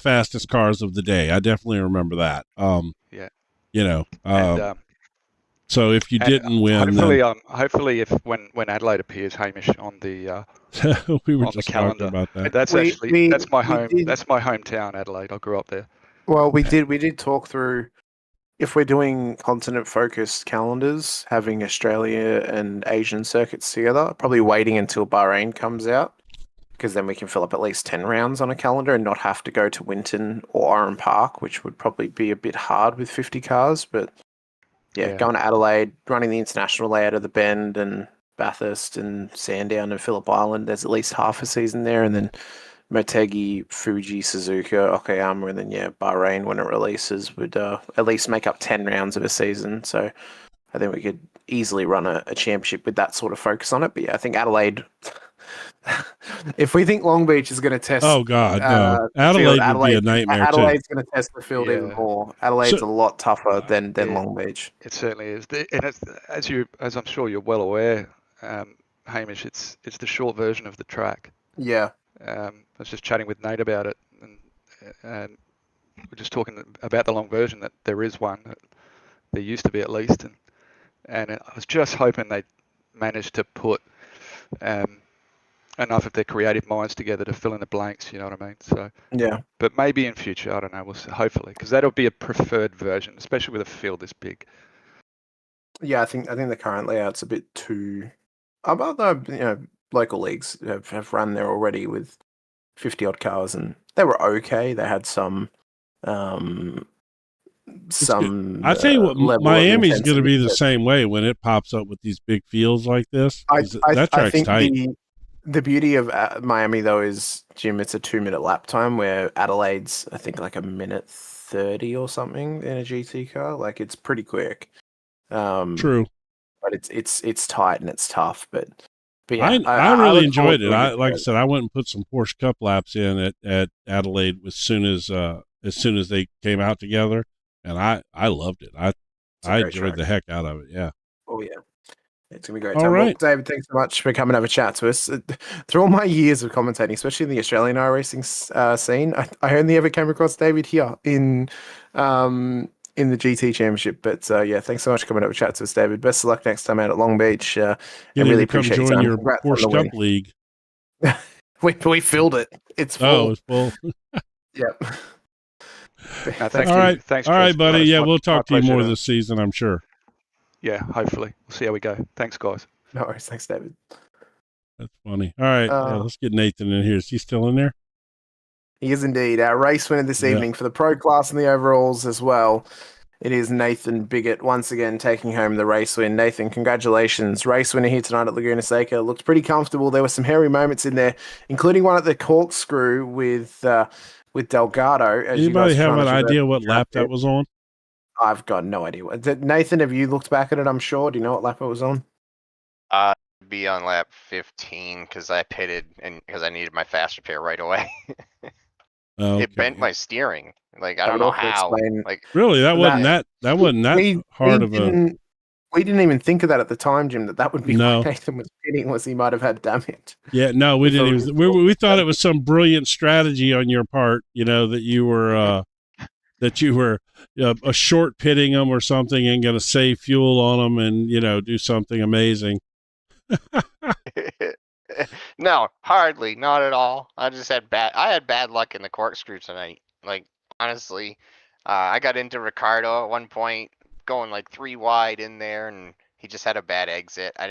fastest cars of the day. I definitely remember that. So if you didn't win, hopefully, if when Adelaide appears, Hamish, on the we were on just the calendar, talking about that. that's my home. That's my hometown, Adelaide. I grew up there. Well, we did talk through if we're doing continent-focused calendars, having Australia and Asian circuits together. Probably waiting until Bahrain comes out, because then we can fill up at least 10 rounds on a calendar and not have to go to Winton or Oran Park, which would probably be a bit hard with 50 cars, but. Yeah, going to Adelaide, running the international layout of the Bend and Bathurst and Sandown and Phillip Island. There's at least half a season there. And then Motegi, Fuji, Suzuka, Okayama, and then, Bahrain when it releases would at least make up 10 rounds of a season. So I think we could easily run a championship with that sort of focus on it. But yeah, I think Adelaide... if we think Long Beach is going to test, no, Adelaide would be a nightmare. Adelaide's going to test the field even more. Adelaide's a lot tougher than Long Beach. It certainly is, and as I'm sure you're well aware, Hamish, it's the short version of the track. Yeah. I was just chatting with Nate about it, and we're just talking about the long version. That there is one. There used to be at least, and I was just hoping they managed to put. Enough of their creative minds together to fill in the blanks, you know what I mean? So yeah, but maybe in future, I don't know. We'll see, hopefully, because that'll be a preferred version, especially with a field this big. Yeah, I think the current layout's a bit too. Although local leagues have run there already with 50 odd cars, and they were okay. They had some. I tell you what, Miami's going to be the same way when it pops up with these big fields like this. That track's tight. The beauty of Miami, though, is, Jim, it's a 2-minute lap time, where Adelaide's, I think, like a minute 30 or something in a GT car. Like, it's pretty quick. True. But it's tight and it's tough. But yeah, I really enjoyed it. Like I said, I went and put some Porsche Cup laps in at Adelaide as soon as they came out together, and I loved it. I enjoyed the heck out of it. Yeah. Oh yeah. It's going to be great. All right. Well, David, thanks so much for coming to have a chat to us. Through all my years of commentating, especially in the Australian iRacing scene, I only ever came across David here in in the GT Championship. But yeah, thanks so much for coming up and chat to us, David. Best of luck next time out at Long Beach. Get and him really to come appreciate your join time. your Congrats on Porsche the win. Cup League. We filled it. It's full. Oh, it's full. Yep. No, thank All you. right. Thanks, All Chris. right, buddy. It's Yeah, my we'll talk to you pleasure more this season, I'm sure. Yeah, hopefully. We'll see how we go. Thanks, guys. No worries. Thanks, David. That's funny. All right. Yeah, let's get Nathan in here. Is he still in there? He is indeed. Our race winner this Yeah. evening for the pro class and the overalls as well. It is Nathan Biggett once again taking home the race win. Nathan, congratulations. Race winner here tonight at Laguna Seca. Looked pretty comfortable. There were some hairy moments in there, including one at the Corkscrew with Delgado. As you Anybody guys have trying an to idea what lap that was on? I've got no idea. Nathan, have you looked back at it, I'm sure? Do you know what lap it was on? Be on lap 15 because I pitted and because I needed my fast repair right away. Okay. It bent my steering. Like I That don't would know also how. explain- Like Really? That wasn't that We hard of a. didn't- We didn't even think of that at the time, Jim, that would be No. why Nathan was pitting, was he might have had damage. Yeah, no, we We didn't thought even. We thought it was some brilliant strategy on your part. You know that you were a short pitting them or something and going to save fuel on them and do something amazing. no, hardly, not at all. I had bad luck in the corkscrew tonight. Like honestly, I got into Ricardo at one point, going like 3 wide in there, and he just had a bad exit. I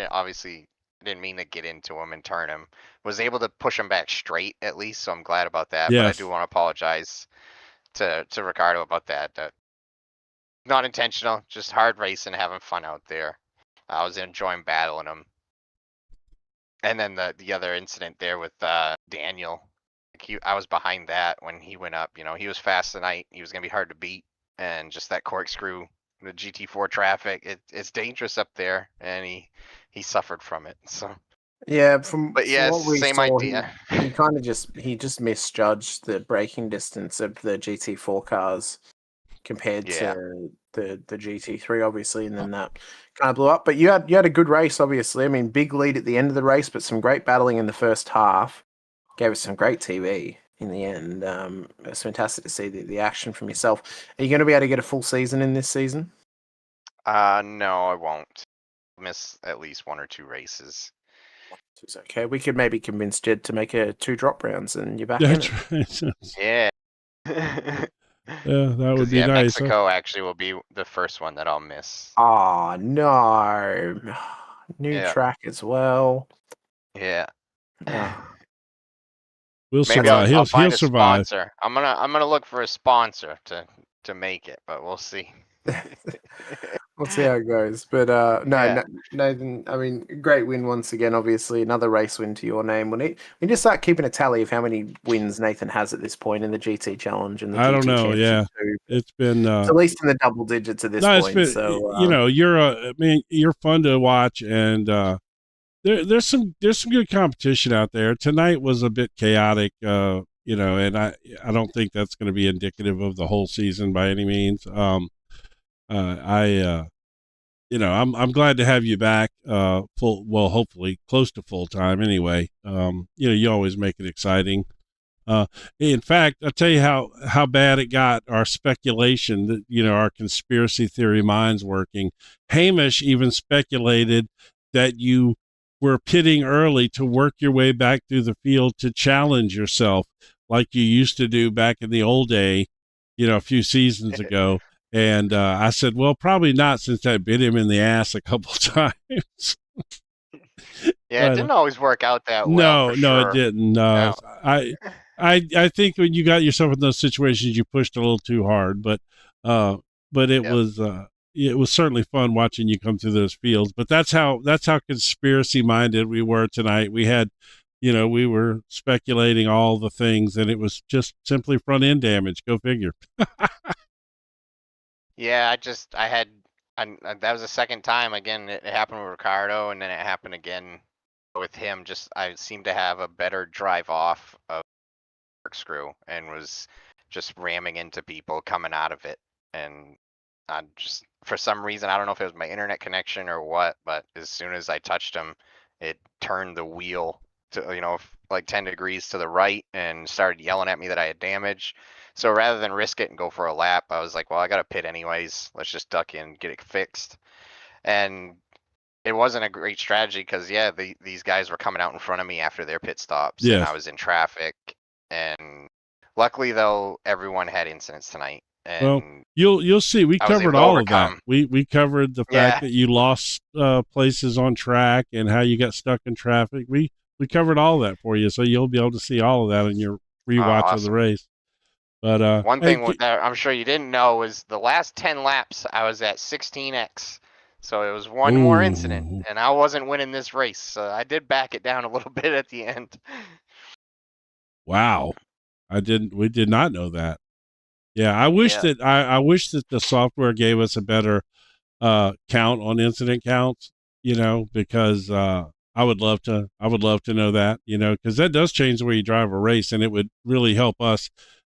didn't mean to get into him and turn him. Was able to push him back straight at least, so I'm glad about that. Yes. But I do want to apologize to Ricardo about that. Not intentional, just hard racing, having fun out there. I was enjoying battling him. And then the other incident there with Daniel, I was behind that when he went up. He was fast tonight. He was gonna be hard to beat, and just that corkscrew, the GT4 traffic, it's dangerous up there, and he suffered from it. So Yeah, but from yeah, what we same saw, idea. he kind of just misjudged the braking distance of the GT4 cars compared Yeah. to the GT3, obviously, and then that kind of blew up. But you had a good race, obviously. I mean, big lead at the end of the race, but some great battling in the first half. Gave us some great TV in the end. It was fantastic to see the action from yourself. Are you going to be able to get a full season in this season? No, I won't. Miss at least 1 or 2 races. It's okay. We could maybe convince Jed to make 2 drop rounds and you're back in it. That's right. Yeah. Yeah, that would be nice. Mexico actually will be the first one that I'll miss. Oh, no. New Yeah. track as well. Yeah. Ah. We'll Maybe survive. I'll find He'll a survive. sponsor. I'm gonna look for a sponsor to make it, but we'll see. We'll see how it goes. But Yeah. Nathan, I mean, great win once again, obviously. Another race win to your name. We need to start keeping a tally of how many wins Nathan has at this point in the GT Challenge and the I GT don't know. Championship Yeah, too. it's been It's at least in the double digits at this no, point. it's been, So you're fun to watch, and there's some good competition out there. Tonight was a bit chaotic, and I don't think that's going to be indicative of the whole season by any means. I'm glad to have you back, hopefully close to full time anyway. You always make it exciting. In fact, I'll tell you how bad it got, our speculation that, our conspiracy theory minds working. Hamish even speculated that you were pitting early to work your way back through the field to challenge yourself like you used to do back in the old day, a few seasons ago. And I said, well, probably not, since I bit him in the ass a couple times. Yeah, it didn't always work out that well. No, it didn't. No. I think when you got yourself in those situations, you pushed a little too hard, but it was certainly fun watching you come through those fields. But that's how conspiracy minded we were tonight. We had, we were speculating all the things, and it was just simply front end damage. Go figure. Yeah, that was the second time. Again, it happened with Ricardo, and then it happened again with him. Just I seemed to have a better drive off of corkscrew and was just ramming into people coming out of it. And I just, for some reason, I don't know if it was my internet connection or what, but as soon as I touched him, it turned the wheel to like 10 degrees to the right and started yelling at me that I had damage. So rather than risk it and go for a lap, I was like, well, I got to pit anyways. Let's just duck in, get it fixed. And it wasn't a great strategy because, these guys were coming out in front of me after their pit stops, and Yes. I was in traffic. And luckily, though, everyone had incidents tonight. And Well, you'll see. We I was able covered to all of that. overcome. We covered the Yeah. fact that you lost places on track and how you got stuck in traffic. We covered all of that for you, so you'll be able to see all of that in your rewatch of the Awesome. race. But One thing that I'm sure you didn't know was the last 10 laps, I was at 16x. So it was one more incident, and I wasn't winning this race. So I did back it down a little bit at the end. Wow, we did not know that. Yeah, I wish that I wish that the software gave us a better count on incident counts. Because I would love to know that. Because that does change the way you drive a race, and it would really help us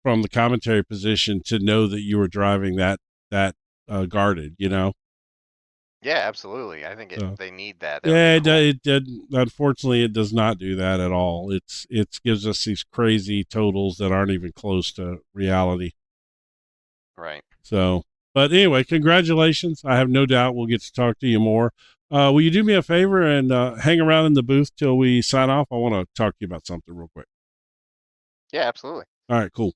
from the commentary position to know that you were driving that guarded. Yeah, absolutely. I think they need that. It did. Unfortunately, it does not do that at all. It gives us these crazy totals that aren't even close to reality. Right. So, but anyway, congratulations. I have no doubt we'll get to talk to you more. Will you do me a favor and hang around in the booth till we sign off? I want to talk to you about something real quick. Yeah, absolutely. All right, cool.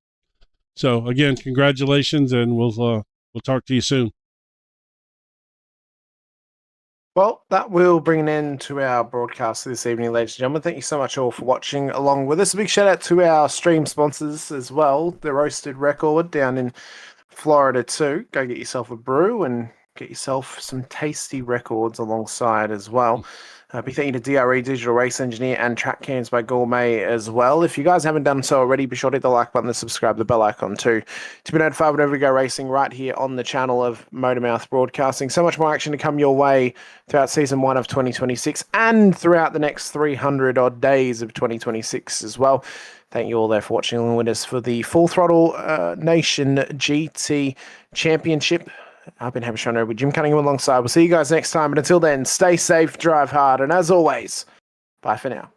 So again, congratulations, and we'll talk to you soon. Well, that will bring an end to our broadcast this evening, ladies and gentlemen. Thank you so much all for watching along with us. A big shout out to our stream sponsors as well. The Roasted Record down in Florida too. Go get yourself a brew and get yourself some tasty records alongside as well. Big thank you to DRE Digital Race Engineer and Track Cams by Gourmet as well. If you guys haven't done so already, be sure to hit the like button and subscribe, the bell icon too, to be notified whenever we go racing right here on the channel of MotorMouth Broadcasting. So much more action to come your way throughout Season 1 of 2026 and throughout the next 300 odd days of 2026 as well. Thank you all there for watching along with us for the Full Throttle Nation GT Championship. I've been Hamish with Jim Cunningham alongside. We'll see you guys next time. But until then, stay safe, drive hard, and as always, bye for now.